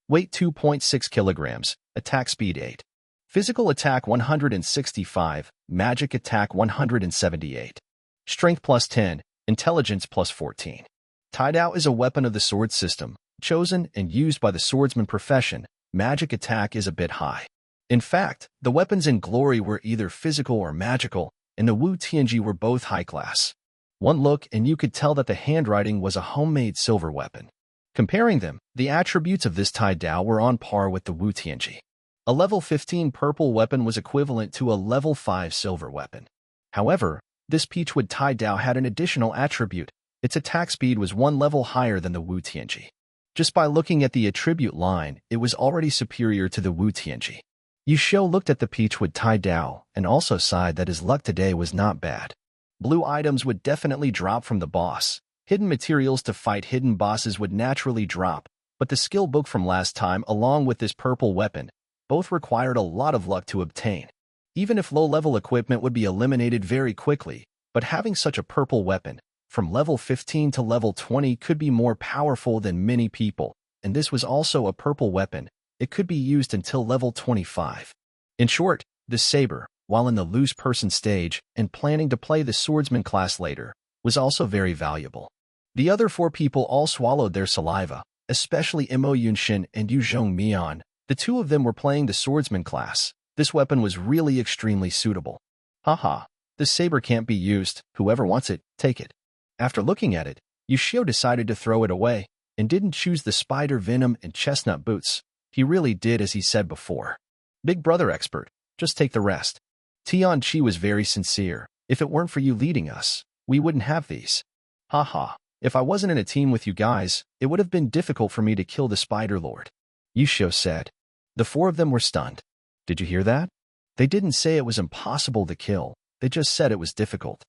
Weight 2.6 kilograms, attack speed 8. Physical attack 165, magic attack 178. Strength plus 10, intelligence plus 14. Taidao is a weapon of the sword system, chosen and used by the swordsman profession. Magic attack is a bit high. In fact, the weapons in Glory were either physical or magical, and the Wu Tianji were both high class. One look and you could tell that the handwriting was a homemade silver weapon. Comparing them, the attributes of this Taidao were on par with the Wu Tianji. A level 15 purple weapon was equivalent to a level 5 silver weapon. However, this Peachwood Taidao had an additional attribute. Its attack speed was 1 level higher than the Wu Tianji. Just by looking at the attribute line, it was already superior to the Wu Tianji. Yishio looked at the Peachwood Taidao and also sighed that his luck today was not bad. Blue items would definitely drop from the boss. Hidden materials to fight hidden bosses would naturally drop, but the skill book from last time along with this purple weapon both required a lot of luck to obtain. Even if low-level equipment would be eliminated very quickly, but having such a purple weapon from level 15 to level 20 could be more powerful than many people, and this was also a purple weapon. It could be used until level 25. In short, this saber, while in the loose person stage and planning to play the swordsman class later, was also very valuable. The other 4 people all swallowed their saliva, especially Imo Yunshin and Yu Zhongmian. The 2 of them were playing the swordsman class. This weapon was really extremely suitable. Haha, this saber can't be used. Whoever wants it, take it. After looking at it, Yishio decided to throw it away and didn't choose the spider venom and chestnut boots. He really did as he said before. Big brother expert, just take the rest. Tianqi was very sincere. If it weren't for you leading us, we wouldn't have these. Haha, if I wasn't in a team with you guys, it would have been difficult for me to kill the Spider Lord. Yishio said. The 4 of them were stunned. Did you hear that? They didn't say it was impossible to kill, they just said it was difficult.